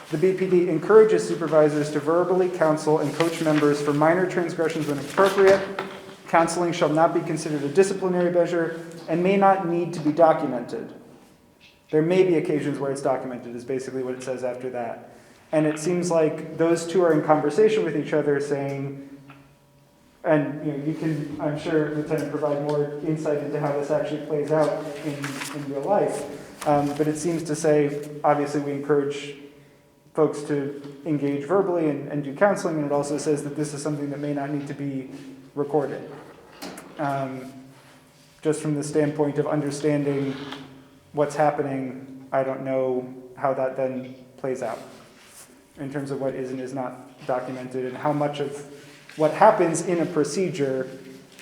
J: The BPD encourages supervisors to verbally counsel and coach members for minor transgressions when appropriate. Counseling shall not be considered a disciplinary measure and may not need to be documented. There may be occasions where it's documented, is basically what it says after that. And it seems like those two are in conversation with each other saying, and you can, I'm sure, Lieutenant, provide more insight into how this actually plays out in real life. But it seems to say, obviously, we encourage folks to engage verbally and do counseling, and it also says that this is something that may not need to be recorded. Just from the standpoint of understanding what's happening, I don't know how that then plays out in terms of what is and is not documented, and how much of what happens in a procedure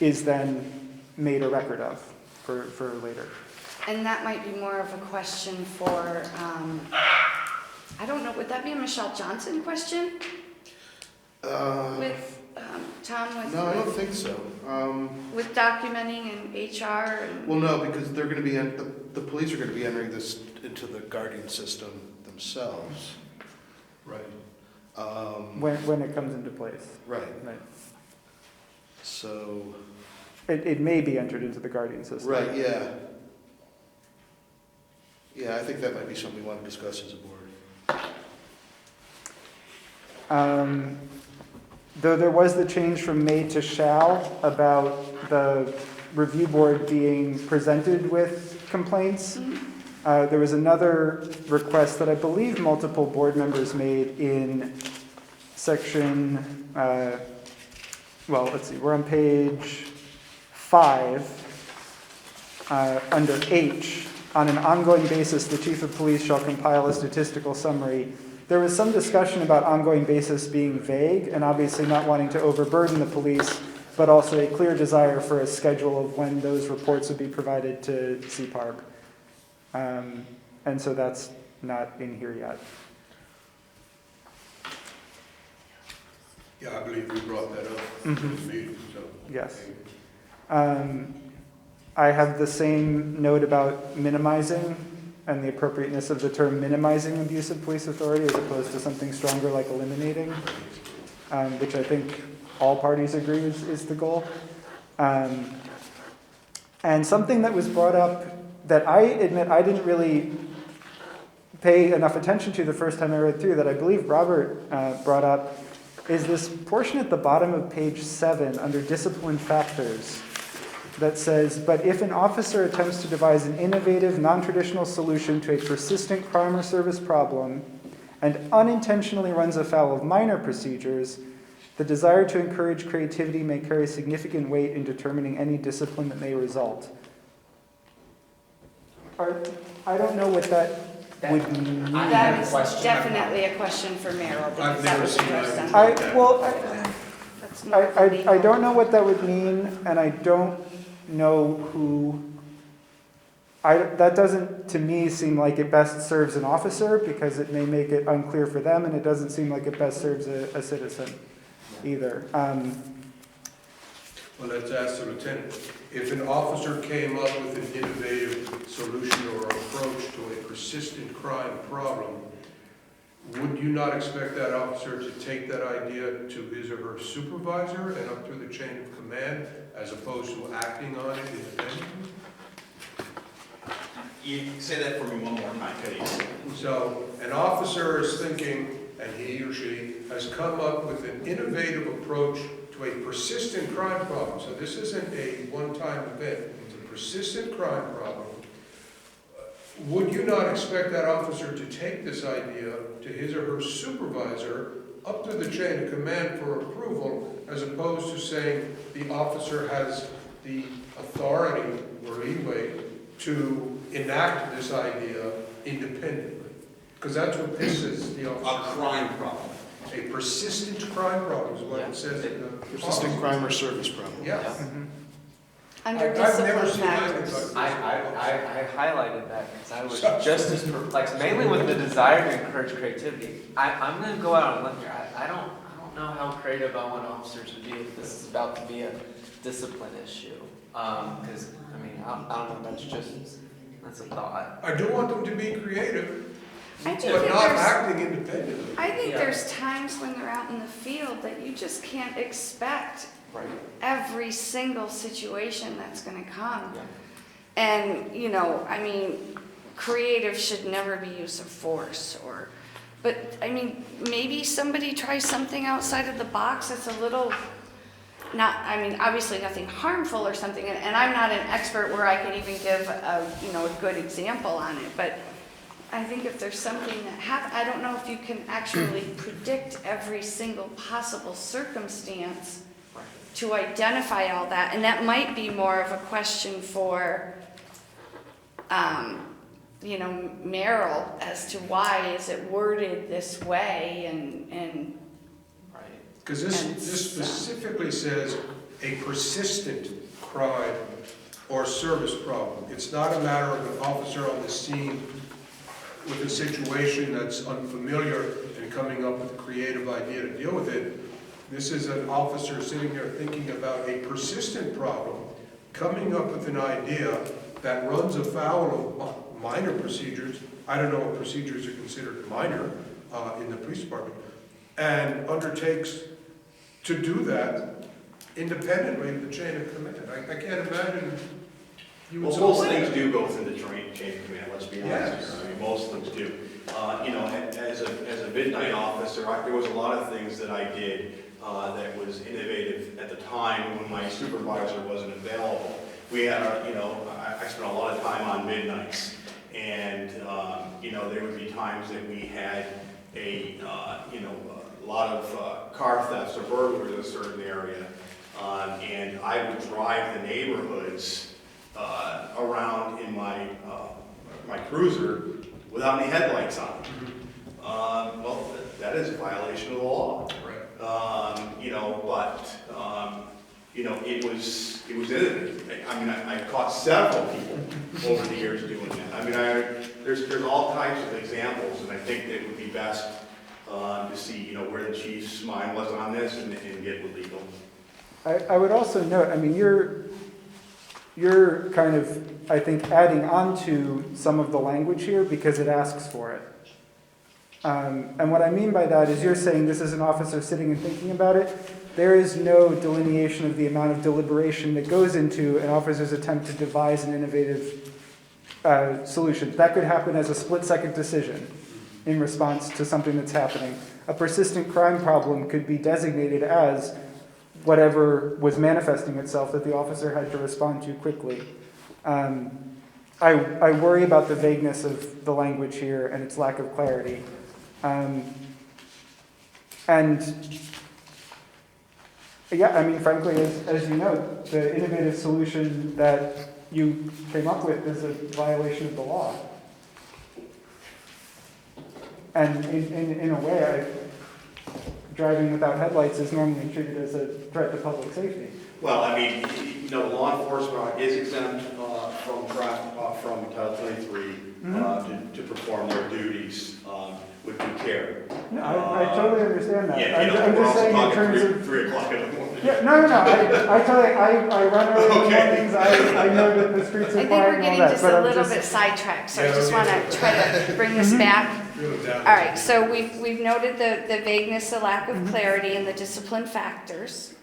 J: is then made a record of for later.
A: And that might be more of a question for, I don't know, would that be a Michelle Johnson question? With Tom, with...
L: No, I don't think so.
A: With documenting and HR and...
L: Well, no, because they're going to be, the police are going to be entering this into the guardian system themselves.
B: Right.
J: When it comes into place.
L: Right.
J: Right.
L: So.
J: It may be entered into the guardian system.
L: Right, yeah. Yeah, I think that might be something we want to discuss as a board.
J: Though there was the change from may to shall about the review board being presented with complaints, there was another request that I believe multiple board members made in section, let's see, we're on page 5, under H. On an ongoing basis, the chief of police shall compile a statistical summary. There was some discussion about ongoing basis being vague and obviously not wanting to overburden the police, but also a clear desire for a schedule of when those reports would be provided to CPARB. And so that's not in here yet.
B: Yeah, I believe we brought that up in the meeting, so.
J: Yes. I have the same note about minimizing and the appropriateness of the term minimizing abuse of police authority as opposed to something stronger like eliminating, which I think all parties agree is the goal. And something that was brought up that I admit I didn't really pay enough attention to the first time I read through, that I believe Robert brought up, is this portion at the bottom of page 7 under discipline factors that says, but if an officer attempts to devise an innovative, non-traditional solution to a persistent crime or service problem and unintentionally runs afoul of minor procedures, the desire to encourage creativity may carry significant weight in determining any discipline that may result. I don't know what that would mean.
A: That is definitely a question for Merrill, because that was the first time.
J: I don't know what that would mean, and I don't know who. That doesn't, to me, seem like it best serves an officer, because it may make it unclear for them, and it doesn't seem like it best serves a citizen either.
B: Well, let's ask the lieutenant. If an officer came up with an innovative solution or approach to a persistent crime problem, would you not expect that officer to take that idea to his or her supervisor and up through the chain of command, as opposed to acting on it independently?
H: You say that for me one more time, please.
B: So an officer is thinking, and he or she has come up with an innovative approach to a persistent crime problem. So this isn't a one-time event. It's a persistent crime problem. Would you not expect that officer to take this idea to his or her supervisor up through the chain of command for approval, as opposed to saying the officer has the authority or leeway to enact this idea independently? Because that's what this is,
H: A crime problem.
B: a persistent crime problem is what it says in the
L: Persistent
B: policy.
L: crime or service problem.
B: Yes.
A: Under
B: I've never
A: discipline
B: seen anything
A: factors.
B: like
G: I highlighted that because I was just as, like, mainly with the desire to encourage creativity. I'm gonna go out on a limb here. I don't know how creative I want officers to be if this is about to be a discipline issue. Because, I mean, I don't know, that's a thought.
B: I do want them to be creative,
A: I think
B: but
A: that
B: not
A: there's,
B: acting independently.
A: I think
G: Yeah.
A: there's times when they're out in the field that you just can't expect
G: Right.
A: every single situation that's gonna come.
G: Yeah.
A: And, you know, I mean, creative should never be use of force but, I mean, maybe somebody tries something outside of the box that's a little, not, I mean, obviously nothing harmful or something, and I'm not an expert where I can even give a good example on it, but I think if there's something that I don't know if you can actually predict every single possible circumstance to identify all that, and that might be more of a question for, Merrill as to why is it worded this way and
G: Right.
B: Because this specifically says a persistent crime or service problem. It's not a matter of an officer on the scene with a situation that's unfamiliar and coming up with a creative idea to deal with it. This is an officer sitting there thinking about a persistent problem, coming up with an idea that runs afoul of minor procedures. I don't know what procedures are considered minor in the police department, and undertakes to do that independently of the chain of command. I can't imagine you would.
H: Well, most things do go through the chain of command, let's be honest
B: Yes.
H: here. I mean, most things do. As a midnight officer, there was a lot of things that I did that was innovative at the time when my supervisor wasn't available. We had, I spent a lot of time on midnights, and there would be times that we had a lot of car thefts or burglaries in a certain area, and I would drive the neighborhoods around in my cruiser without any headlights on. Well, that is a violation of the law.
B: Right.
H: It was innovative. I mean, I caught several people over the years doing that. I mean, there's all types of examples, and I think that it would be best to see, where the chief's mind was on this and get with legal.
J: I would also note, I mean, you're kind of, I think, adding on to some of the language here because it asks for it. And what I mean by that is you're saying this is an officer sitting and thinking about it. There is no delineation of the amount of deliberation that goes into an officer's attempt to devise an innovative solution. That could happen as a split-second decision in response to something that's happening. A persistent crime problem could be designated as whatever was manifesting itself that the officer had to respond to quickly. I worry about the vagueness of the language here and its lack of clarity. Yeah, I mean, frankly, as you know, the innovative solution that you came up with is a violation of the law. And in a way, driving without headlights is normally treated as a threat to public safety.
H: Well, I mean, law enforcement is exempt from Title 23 to perform their duties with due care.
J: No, I totally understand that.
H: Yeah,
J: I'm
H: we're
J: just
H: also
J: saying in
H: talking
J: terms of
H: 3 o'clock in the morning.
J: Yeah, no. I run early in the mornings. I know that the streets
A: I
J: are
A: think
J: quiet
A: we're
J: and all
A: getting
J: that,
A: just
J: but
A: a
J: I'm
A: little
J: just
A: bit sidetracked, so I
B: Yeah,
A: just
B: okay.
A: want to try to bring this back.
B: All
A: All right, so we've noted the vagueness, the lack of clarity, and the discipline factors.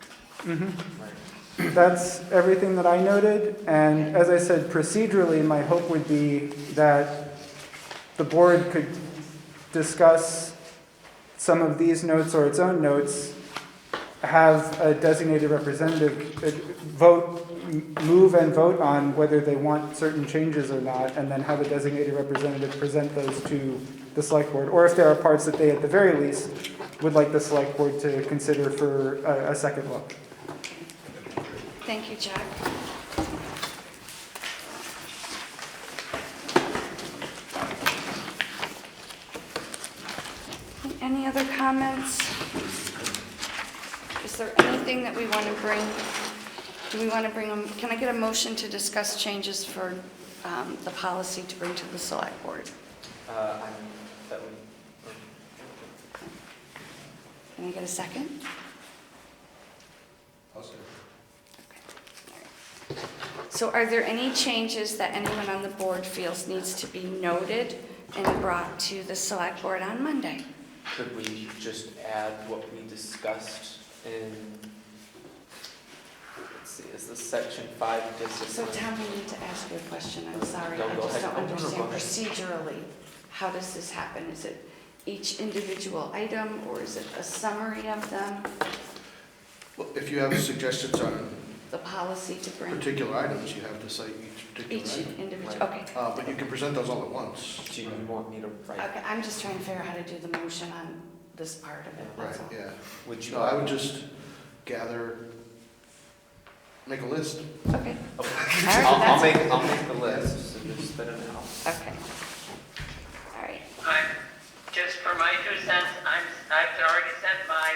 J: That's everything that I noted. And as I said, procedurally, my hope would be that the board could discuss some of these notes or its own notes, have a designated representative move and vote on whether they want certain changes or not, and then have a designated representative present those to the select board, or if there are parts that they at the very least would like the select board to consider for a second look.
A: Thank you, Jack. Any other comments? Is there anything that we want to bring? Do we want to bring them? Can I get a motion to discuss changes for the policy to bring to the select board? Can I get a second?
B: I'll say.
A: So are there any changes that anyone on the board feels needs to be noted and brought to the select board on Monday?
G: Could we just add what we discussed in, let's see, is this section 5
A: So
G: discipline?
A: Tom, I need to ask you a question. I'm sorry.
G: No,
A: I
G: go
A: just
G: ahead.
A: don't
G: No, no, no,
A: understand
G: go ahead.
A: procedurally. How does this happen? Is it each individual item or is it a summary of them?
L: Well, if you have suggestions on
A: The policy to bring
L: particular items, you have to cite each particular
A: each
L: item.
A: individual,
G: Right.
A: okay.
L: But you can present those all at once.
G: Do you want me to write?
A: Okay, I'm just trying to figure out how to do the motion on this part of it,
L: Right,
A: that's all.
L: yeah.
G: Would you?
L: No, I would just gather, make a list.
A: Okay,
G: Okay.
A: right,
G: I'll
A: that's-
G: make the list, so just spit it out.
A: okay. All right,
D: Just for my 2 cents, I've already sent my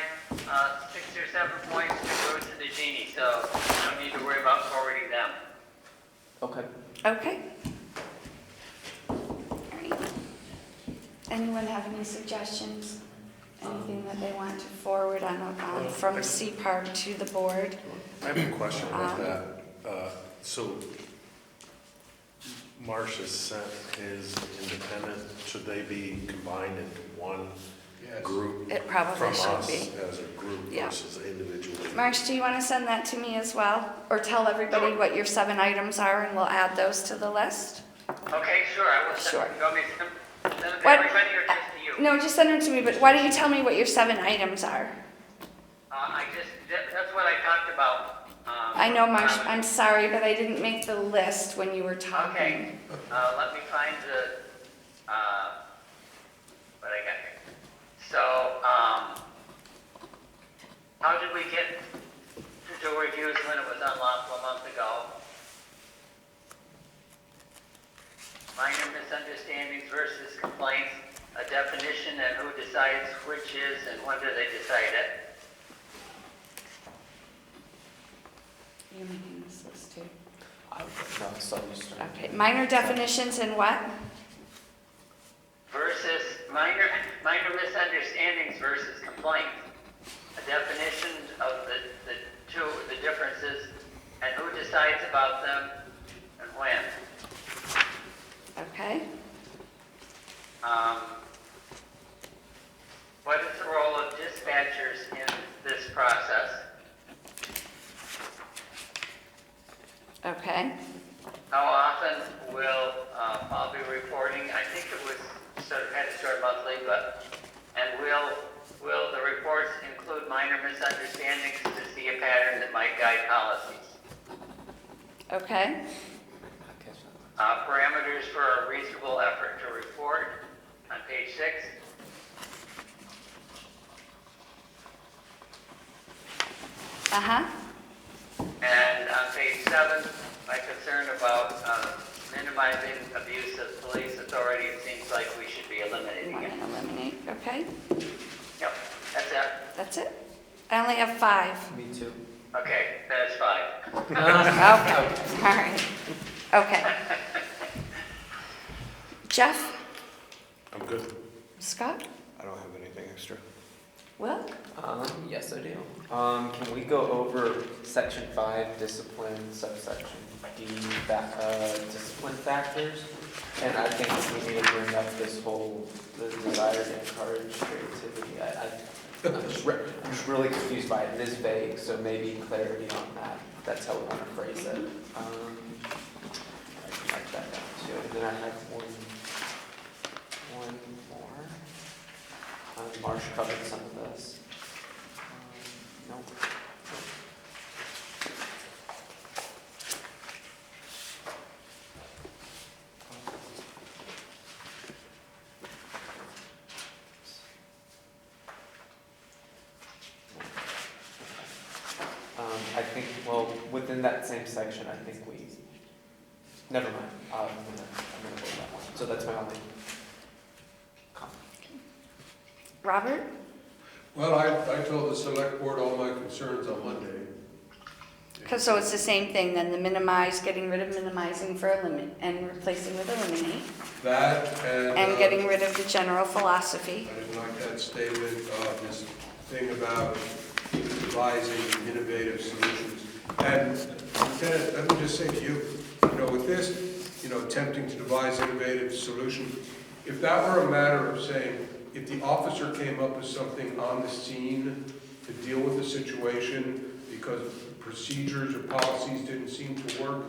D: 6 or 7 points to Bruce and to Jeannie, so I don't need to worry about forwarding them.
G: Okay.
A: okay. All right. Anyone have any suggestions? Anything that they want to forward on from CPARB to the board?
F: I have a question about that. So Marsh has sent his independent, should they be combined into one
B: Yes.
F: group?
A: It probably
F: From
A: should
F: us
A: be.
F: as a group
A: Yeah.
F: versus individually?
A: Marsh, do you want to send that to me as well? Or tell everybody what your 7 items are and we'll add those to the list?
D: Okay, sure, I will
A: Sure.
D: send, you want me to send them to
A: What-
D: everybody or just to you?
A: No, just send them to me, but why don't you tell me what your 7 items are?
D: That's what I talked about.
A: I know, Marsh, I'm sorry, but I didn't make the list when you were talking.
D: Let me find what I got here. So, how did we get to do reviews when it was unlawful a month ago? Minor misunderstandings versus complaints, a definition and who decides which is and when do they decide it?
A: You're making this list too.
G: No, so you start.
A: Okay, minor definitions and what?
D: Versus minor misunderstandings versus complaints. A definition of the differences and who decides about them and when.
A: Okay,
D: What is the role of dispatchers in this process?
A: okay,
D: How often will Paul be reporting? I think it was kind of short monthly, and will the reports include minor misunderstandings to see a pattern that might guide policies?
A: okay,
D: Parameters for a reasonable effort to report on page 6.
A: uh-huh,
D: And on page 7, my concern about minimizing abuse of police authority, it seems like we should be
A: you
D: eliminating
A: want
D: it.
A: to eliminate, okay,
D: Yep, that's it.
A: that's it? I only have 5.
G: Me too.
D: Okay, that is 5.
A: Okay, all right, okay. Jeff?
F: I'm good.
A: Scott?
C: I don't have anything extra.
A: Will?
G: Yes, I do. Can we go over section 5, discipline, subsection D, discipline factors? And I think we need to bring up this whole, the desire to encourage creativity. I'm just really confused by it. It is vague, so maybe clarity on that. That's how we want to phrase it. I can write that down too. And then I have one more. Marsh covered some of this. Nope. I think, well, within that same section, I think we, never mind. I'm gonna vote that one. So that's my only comment.
A: Robert?
B: Well, I told the select board all my concerns on Monday.
A: So it's the same thing then, the minimize, getting rid of minimizing for eliminate and replacing with eliminate,
B: That
A: and getting rid of the general philosophy.
B: I didn't like that statement, this thing about devising innovative solutions. And Lieutenant, let me just say to you, with this, attempting to devise innovative solutions, if that were a matter of saying, if the officer came up with something on the scene to deal with the situation because procedures or policies didn't seem to work,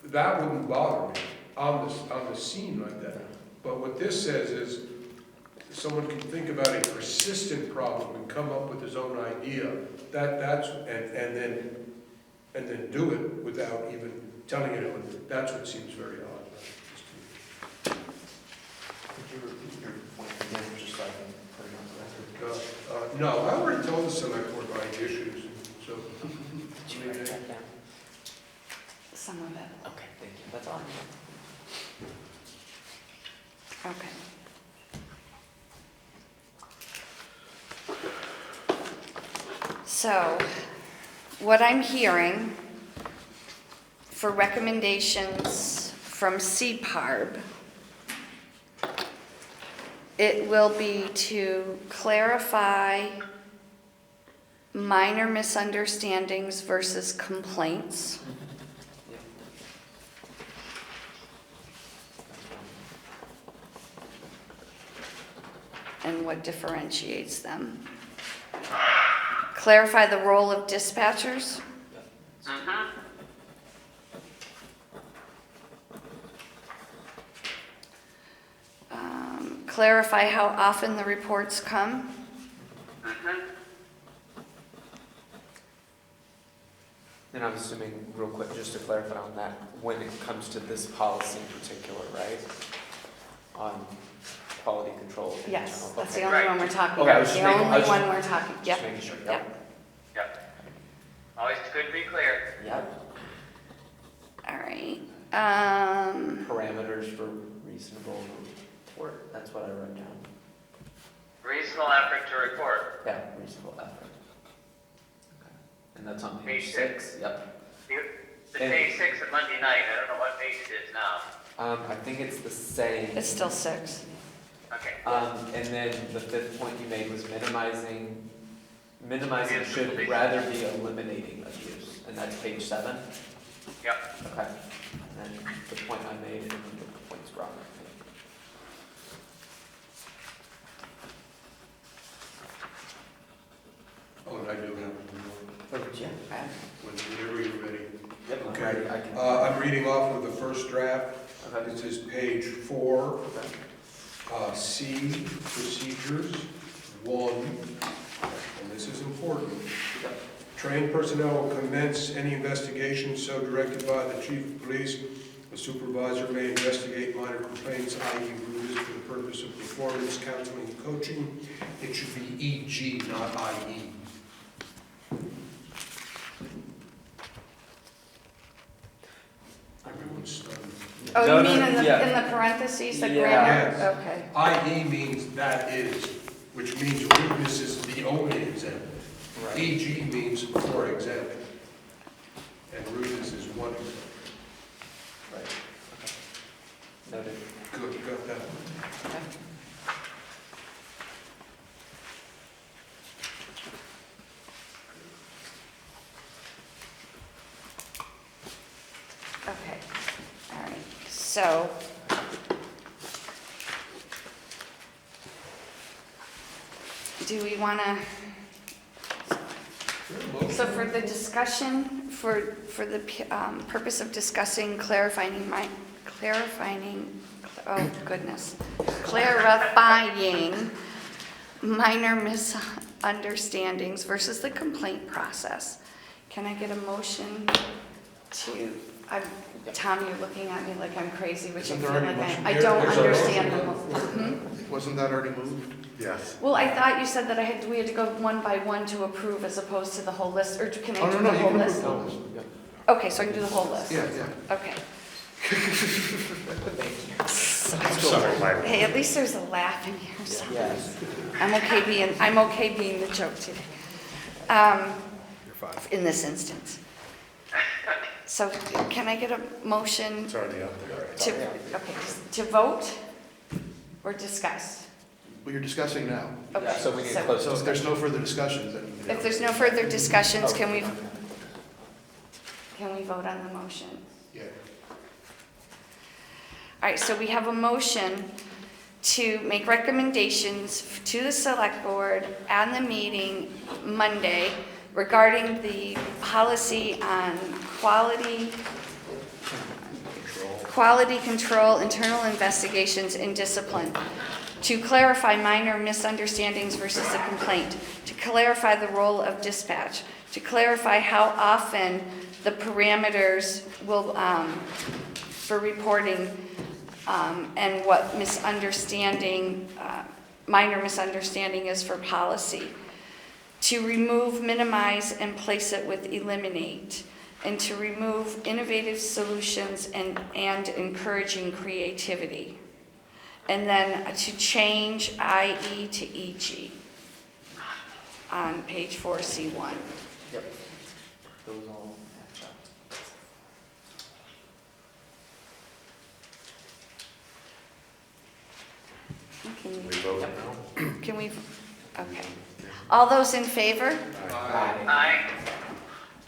B: that wouldn't bother me on the scene like that. But what this says is someone can think about a persistent problem and come up with his own idea. And then do it without even telling anyone. That's what seems very odd.
G: Could you repeat your point again, just so I can put it on the record?
B: No, I already told the select board my issues, so.
G: Did you write that down?
A: Some of it.
G: Okay, thank you. That's all I need.
A: Okay. So, what I'm hearing for recommendations from CPARB, it will be to clarify minor misunderstandings versus complaints. And what differentiates them. Clarify the role of dispatchers. Clarify how often the reports come.
G: And I'm assuming, real quick, just to clarify on that, when it comes to this policy in particular, right? On quality control. in
A: Yes,
G: general.
A: that's the
G: Okay.
A: only one we're talking
G: Okay, I
A: about.
G: was
A: The
G: just making- I
A: only
G: was
A: one
G: just-
A: we're talking,
G: Just
A: yep,
G: making sure,
A: yep.
D: Yep. Always good to be clear.
G: Yep.
A: All right.
G: Parameters for reasonable report, that's what I wrote down.
D: Reasonable effort to report.
G: Yeah, reasonable effort. Okay. And that's on
D: Page
G: page
D: six.
G: 6, yep.
D: The day 6 of Monday night, I don't know what page it is now.
G: I think it's the same.
A: It's still 6.
D: Okay.
G: And then the 5th point you made was minimizing
D: Abuse
G: should
D: of police.
G: rather be eliminating abuse, and that's page 7?
D: Yep.
G: Okay. And then the point I made and the points Robert made.
B: Oh, and I do have
G: Oh, yeah, I have.
B: whenever you're ready.
G: Yep, I'm
B: Okay.
G: ready. I can.
B: I'm reading off of the first draft.
G: Okay.
B: This is page 4,
G: Okay.
B: C, procedures, 1, and this is important.
G: Yep.
B: Trained personnel will commence any investigation so directed by the chief of police. The supervisor may investigate minor complaints, i.e. rudeness, for the purpose of performance, counseling, and coaching. It should be E.g., not I.e. Everyone's stunned.
A: Oh,
G: No,
A: you
G: no,
A: mean in
G: yeah.
A: the parentheses, the
G: Yeah.
A: grammar?
B: Yes.
A: Okay.
B: I.e. means that is, which means rudeness is the only example.
G: Right.
B: E.g. means for example. And rudeness is one example.
G: Right. Okay. Noted.
B: Good, got that.
G: Okay.
A: Okay. All right. So, do we want to, so for the discussion, for the purpose of discussing clarifying, oh goodness, clarifying minor misunderstandings versus the complaint process, can I get a motion to, Tom, you're looking at me like I'm crazy, which I
L: Isn't
A: feel
L: there
A: like
L: already a motion?
A: I don't
B: There's a
A: understand the
B: motion.
A: mo-
L: Wasn't that already moved? Yes.
A: Well, I thought you said that we had to go one by one to approve as opposed to the whole list, or can
L: Oh,
A: I
L: no,
A: do
L: no,
A: the
L: you
A: whole
L: can
A: list?
L: approve the list.
G: Yeah.
A: Okay, so I can do the whole list?
L: Yeah, yeah.
A: Okay.
G: Thank you.
F: Sorry, Mike.
A: Hey, at least there's a laugh in here. So.
G: Yes.
A: I'm okay being the joke today.
C: You're fine.
A: In this instance. So can I get a motion
F: It's already out there.
A: to vote or discuss?
L: Well, you're discussing now.
A: Okay,
G: So we need to
A: so
G: close
L: So if
G: discussion.
L: there's no further discussions, then.
A: if there's no further discussions,
G: Oh,
A: can we
G: okay.
A: vote on the motion?
L: Yeah.
A: All right, so we have a motion to make recommendations to the select board on the meeting Monday regarding the policy on quality control, internal investigations, and discipline, to clarify minor misunderstandings versus a complaint, to clarify the role of dispatch, to clarify how often the parameters will, for reporting, and what minor misunderstanding is for policy, to remove, minimize, and place it with eliminate, and to remove innovative solutions and encouraging creativity. And then to change IE to EG on page 4C1.
G: Yep. Those all match up.
A: Can we, okay. All those in favor?
D: Aye.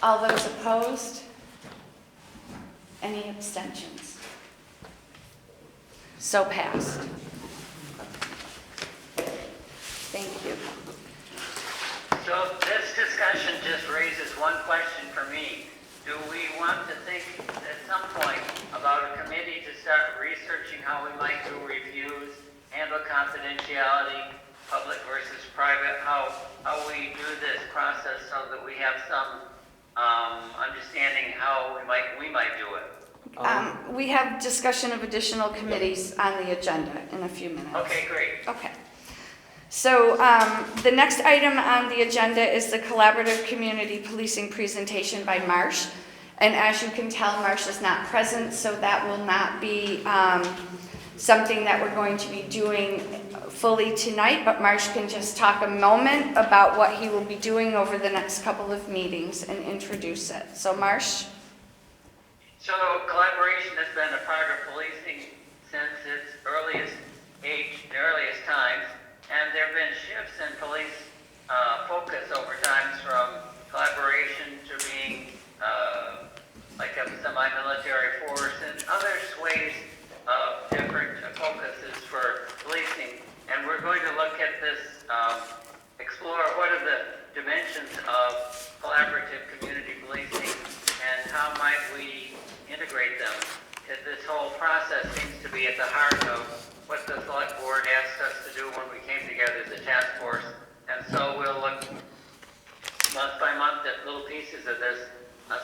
A: All those opposed? Any abstentions? So passed. Thank you.
D: So this discussion just raises one question for me. Do we want to think at some point about a committee to start researching how we might do reviews, handle confidentiality, public versus private, how we do this process so that we have some understanding how we might do it?
A: We have discussion of additional committees on the agenda in a few minutes.
D: Okay, great.
A: Okay. So the next item on the agenda is the collaborative community policing presentation by Marsh. And as you can tell, Marsh is not present, so that will not be something that we're going to be doing fully tonight, but Marsh can just talk a moment about what he will be doing over the next couple of meetings and introduce it. So Marsh?
D: So collaboration has been a part of policing since its earliest age, the earliest times, and there have been shifts in police focus over times from collaboration to being like a semi-military force and other ways of different focuses for policing. And we're going to look at this, explore what are the dimensions of collaborative community policing and how might we integrate them. This whole process seems to be at the heart of what the select board asked us to do when we came together as a task force. And so we'll look month by month at little pieces of this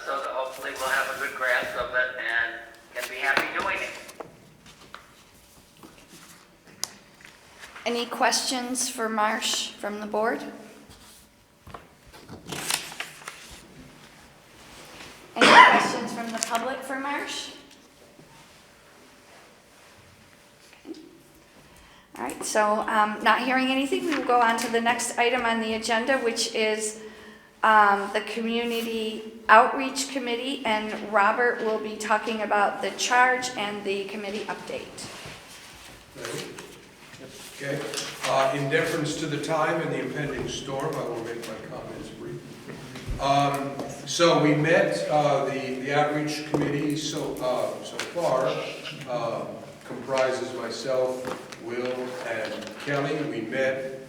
D: so that hopefully we'll have a good grasp of it and can be happy doing it.
A: Any questions for Marsh from the board? Any questions from the public for Marsh? Okay. All right, so not hearing anything, we will go on to the next item on the agenda, which is the Community Outreach Committee, and Robert will be talking about the charge and the committee update.
B: Okay, in deference to the time and the impending storm, I will make my comments brief. So we met, the outreach committee so far comprises myself, Will, and Kelly. We met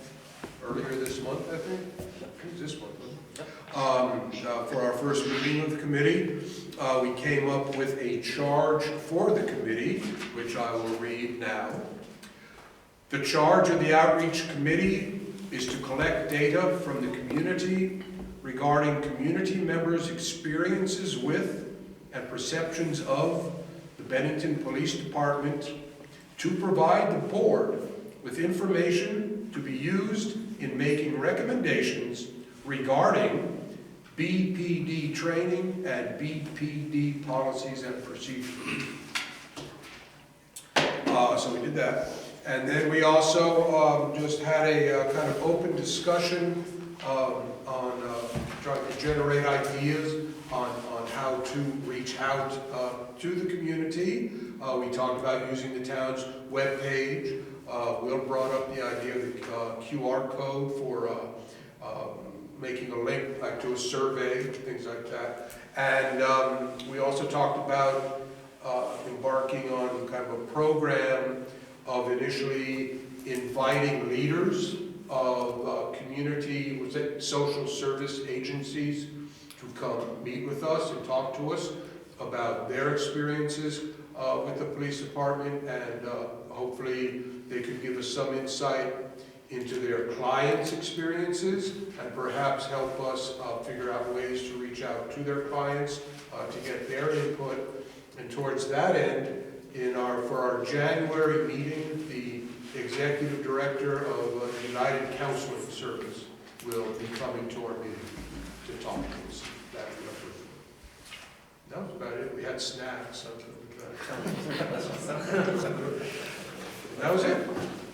B: earlier this month, I think. It was this month, wasn't it? For our first meeting of the committee. We came up with a charge for the committee, which I will read now. The charge of the Outreach Committee is to collect data from the community regarding community members' experiences with and perceptions of the Bennington Police Department, to provide the board with information to be used in making recommendations regarding BPD training and BPD policies and procedures. So we did that. And then we also just had a kind of open discussion on trying to generate ideas on how to reach out to the community. We talked about using the town's webpage. Will brought up the idea of the QR code for making a link like to a survey, things like that. And we also talked about embarking on kind of a program of initially inviting leaders of community, social service agencies to come meet with us and talk to us about their experiences with the police department, and hopefully they could give us some insight into their clients' experiences and perhaps help us figure out ways to reach out to their clients to get their input. And towards that end, for our January meeting, the executive director of United Counseling Service will be coming to our meeting to talk to us. That was about it. We had snacks. So that was it.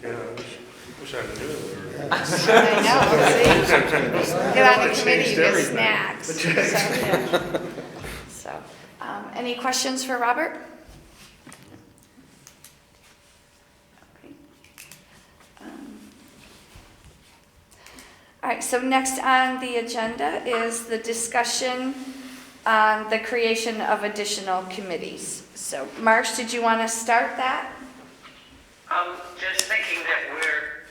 F: Yeah, wish I knew.
A: I know, see? Get on the committee, you get snacks. So, any questions for Robert? Okay. All right, so next on the agenda is the discussion on the creation of additional committees. So, Marsh, did you want to start that?
D: Just thinking that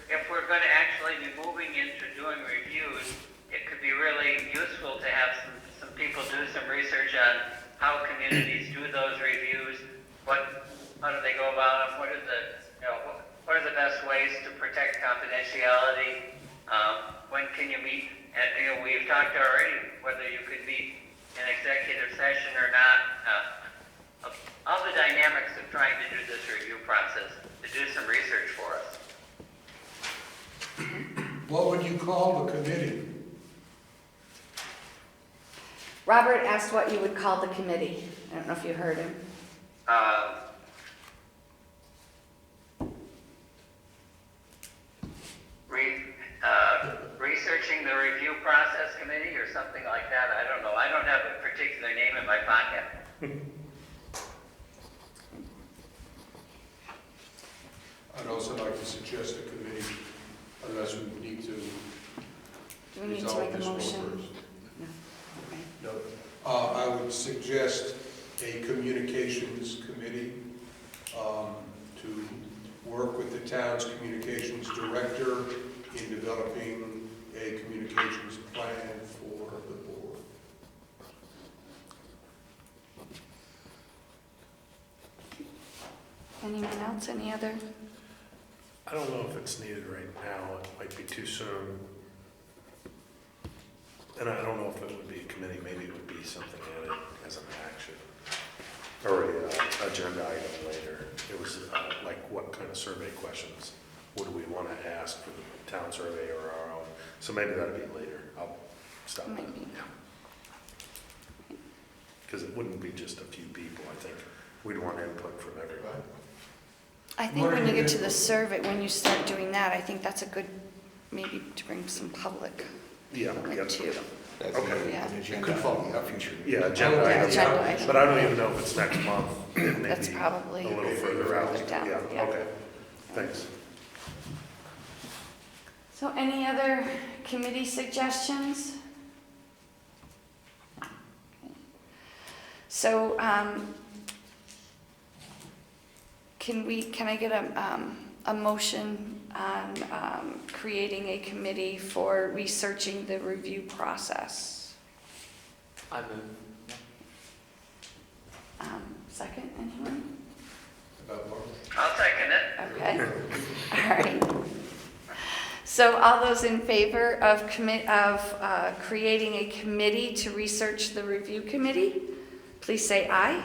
D: if we're going to actually be moving into doing reviews, it could be really useful to have some people do some research on how communities do those reviews, how do they go about them, what are the best ways to protect confidentiality, when can you meet, and we've talked already whether you could meet in executive session or not, all the dynamics of trying to do this review process, to do some research for us.
B: What would you call the committee?
A: Robert asked what you would call the committee. I don't know if you heard him.
D: Researching the review process committee or something like that. I don't know. I don't have a particular name in my pocket.
B: I'd also like to suggest a committee, unless we need to
A: Do we need to
B: resolve
A: make a
B: this one
A: motion?
B: first.
A: No. Okay.
B: No. I would suggest a communications committee to work with the town's communications director in developing a communications plan for the board.
A: Anyone else? Any other?
F: I don't know if it's needed right now, it might be too soon. And I don't know if it would be a committee, maybe it would be something added as an action. Or an agenda item later. It was like what kind of survey questions would we want to ask for the town survey or our own? So maybe that'd be later, I'll stop that.
A: Maybe.
F: Because it wouldn't be just a few people, I think we'd want input from everybody.
A: I think when you get to the survey, when you start doing that, I think that's a good, maybe to bring some public
F: Yeah,
A: too.
F: Okay.
A: Yeah.
C: It could fall in the future.
F: Yeah, agenda
A: Yeah,
F: item.
A: agenda item.
F: But I don't even know if it's next month. It may
A: That's
F: be
A: probably
F: a little further out.
A: further down,
F: Yeah,
A: yeah.
F: okay, thanks.
A: So any other committee suggestions? So, can I get a motion on creating a committee for researching the review process?
G: I move.
A: Second, anyone?
B: About Mark?
D: I'll second it.
A: Okay, all right. So all those in favor of creating a committee to research the review committee, please say aye.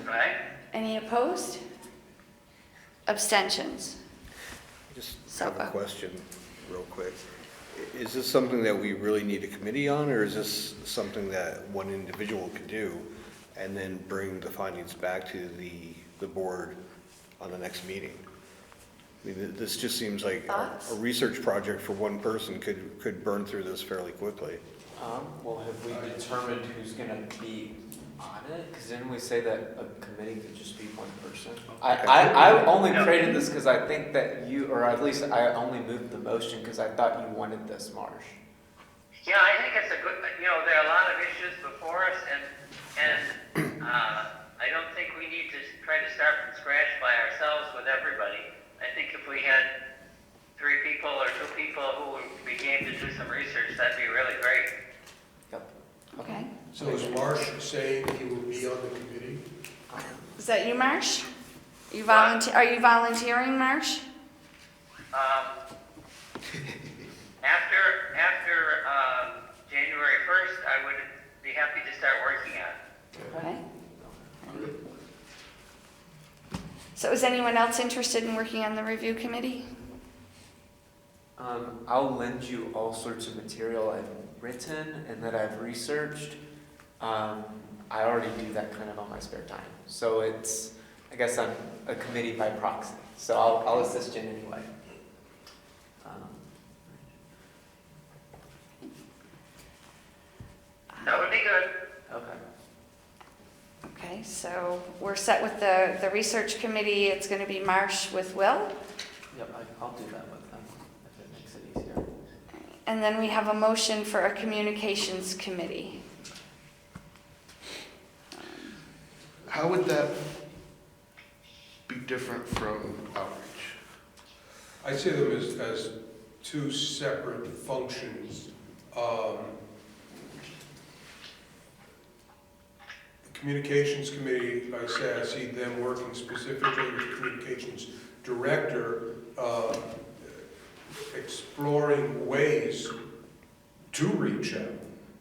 D: Right?
A: Any opposed? Abstentions?
C: Just
A: So,
C: have a question real quick. Is this something that we really need a committee on, or is this something that one individual could do and then bring the findings back to the board on the next meeting? I mean, this just seems like
A: Thoughts?
C: a research project for one person could burn through this fairly quickly.
G: Well, have we determined who's gonna be on it? Because didn't we say that a committee could just be one person? I only created this because I think that you, or at least I only moved the motion because I thought you wanted this, Marsh.
D: Yeah, I think it's a good, there are a lot of issues before us, and I don't think we need to try to start from scratch by ourselves with everybody. I think if we had 3 people or 2 people who would be game to do some research, that'd be really great.
G: Yep.
A: Okay.
B: So is Marsh saying he will be on the committee?
A: Is that you, Marsh? Are you volunteering, Marsh?
D: After January 1st, I would be happy to start working on it.
A: Okay. So is anyone else interested in working on the review committee?
G: I'll lend you all sorts of material I've written and that I've researched. I already do that kind of on my spare time. So I guess I'm a committee by proxy. So I'll assist Jen anyway.
D: That would be good.
G: Okay.
A: Okay, so we're set with the research committee. It's going to be Marsh with Will.
G: Yep, I'll do that with them if it makes it easier.
A: And then we have a motion for a communications committee.
L: How would that be different from outreach?
B: I see them as 2 separate functions. The Communications Committee, I see them working specifically with the Communications Director, exploring ways to reach out.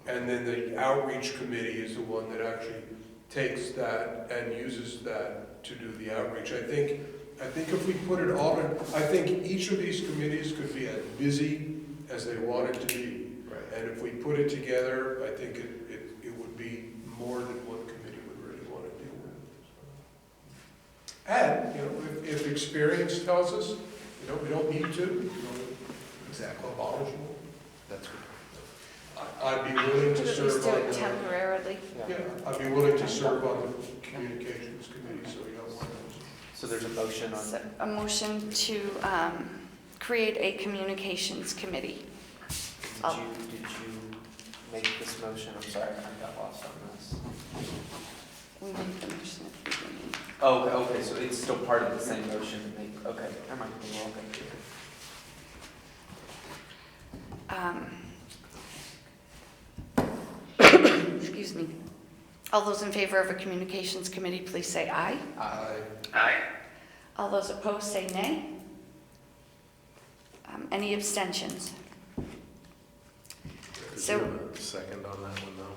B: And then the Outreach Committee is the one that actually takes that and uses that to do the outreach. I think if we put it all in, I think each of these committees could be as busy as they want it to be.
L: Right.
B: And if we put it together, I think it would be more than one committee would really want to deal with. And, if experience tells us, we don't need to,
L: Exactly.
B: abolish them.
L: That's good.
B: I'd be willing to
A: Could at least
B: serve
A: do
B: on
A: it temporarily.
B: Yeah, I'd be willing to serve on the Communications Committee, so we don't want those.
G: So there's a motion on.
A: So a motion to create a communications committee.
G: Did you make this motion? I'm sorry, I got lost on this.
A: We made the motion at the beginning.
G: Oh, okay, so it's still part of the same motion to make, okay, never mind, we're all good.
A: Excuse me. All those in favor of a communications committee, please say aye.
D: Aye.
A: All those opposed, say nay. Any abstentions?
F: Do you have a second on that one, though?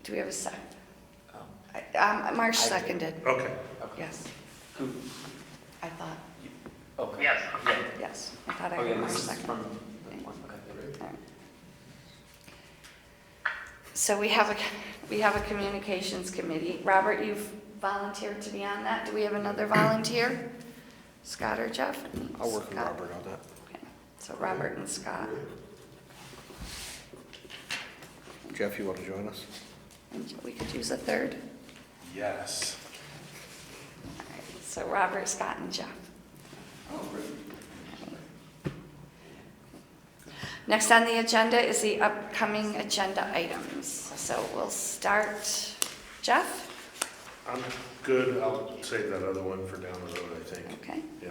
A: Do we have a second?
G: Oh,
A: Marsh
G: I did.
A: seconded.
F: Okay.
G: okay.
A: Yes,
G: Who?
A: I thought.
G: Okay.
D: Yes.
G: Yeah.
A: Yes, I thought I
G: Oh,
A: heard
G: yeah,
A: Marsh
G: this is
A: second.
G: from the one, okay.
A: All right. So we have a communications committee. Robert, you've volunteered to be on that. Do we have another volunteer? Scott or Jeff?
C: I'll work with
A: Scott.
C: Robert on that.
A: Okay. So Robert and Scott.
C: Jeff, you want to join us?
A: And we could use a third.
F: Yes.
A: All right. So Robert, Scott, and Jeff. Next on the agenda is the upcoming agenda items. So we'll start, Jeff?
F: I'm good. I'll save that other one for down the road, I think.
A: Okay,
F: Yeah.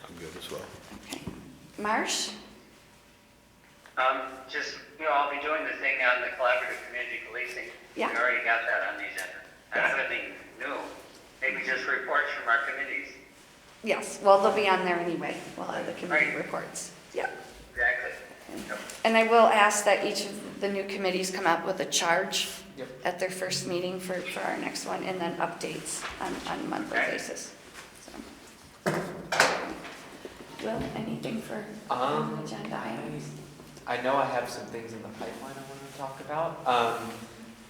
C: I'm good as well.
A: okay. Marsh?
D: I'll be doing the thing on the collaborative community policing.
A: Yeah.
D: We already got that on the agenda. I don't have anything new, maybe just reports from our committees.
A: Yes, well, they'll be on there anyway. We'll have the committee
D: Right.
A: reports. Yeah.
D: Exactly. Yep.
A: And I will ask that each of the new committees come up with a charge
G: Yep.
A: at their first meeting for our next one, and then updates on a monthly
D: Okay.
A: basis. So. Will, anything for agenda items?
G: I know I have some things in the pipeline I want to talk about.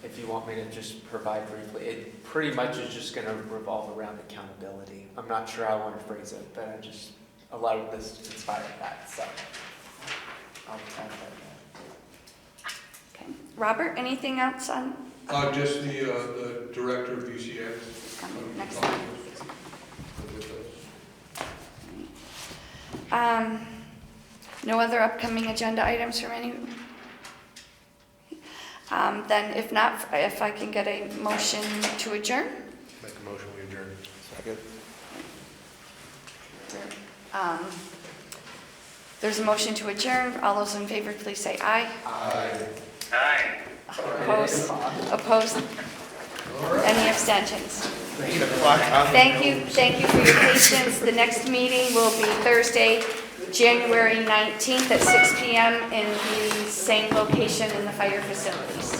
G: if you want me to just provide briefly, it pretty much is just going to revolve around accountability. I'm not sure how I want to phrase it, but a lot of this inspired that, so I'll try that.
A: Okay. Robert, anything else on,
B: Just the director of UCS.
A: coming next time? No other upcoming agenda items from anyone? Then if not, if I can get a motion to adjourn?
F: Make a motion, we adjourn.
C: Second.
A: There's a motion to adjourn. All those in favor, please say aye.
D: Aye.
A: Opposed? Any abstentions? Thank you for your patience. The next meeting will be Thursday, January 19th at 6 p.m. in the same location in the fire facilities.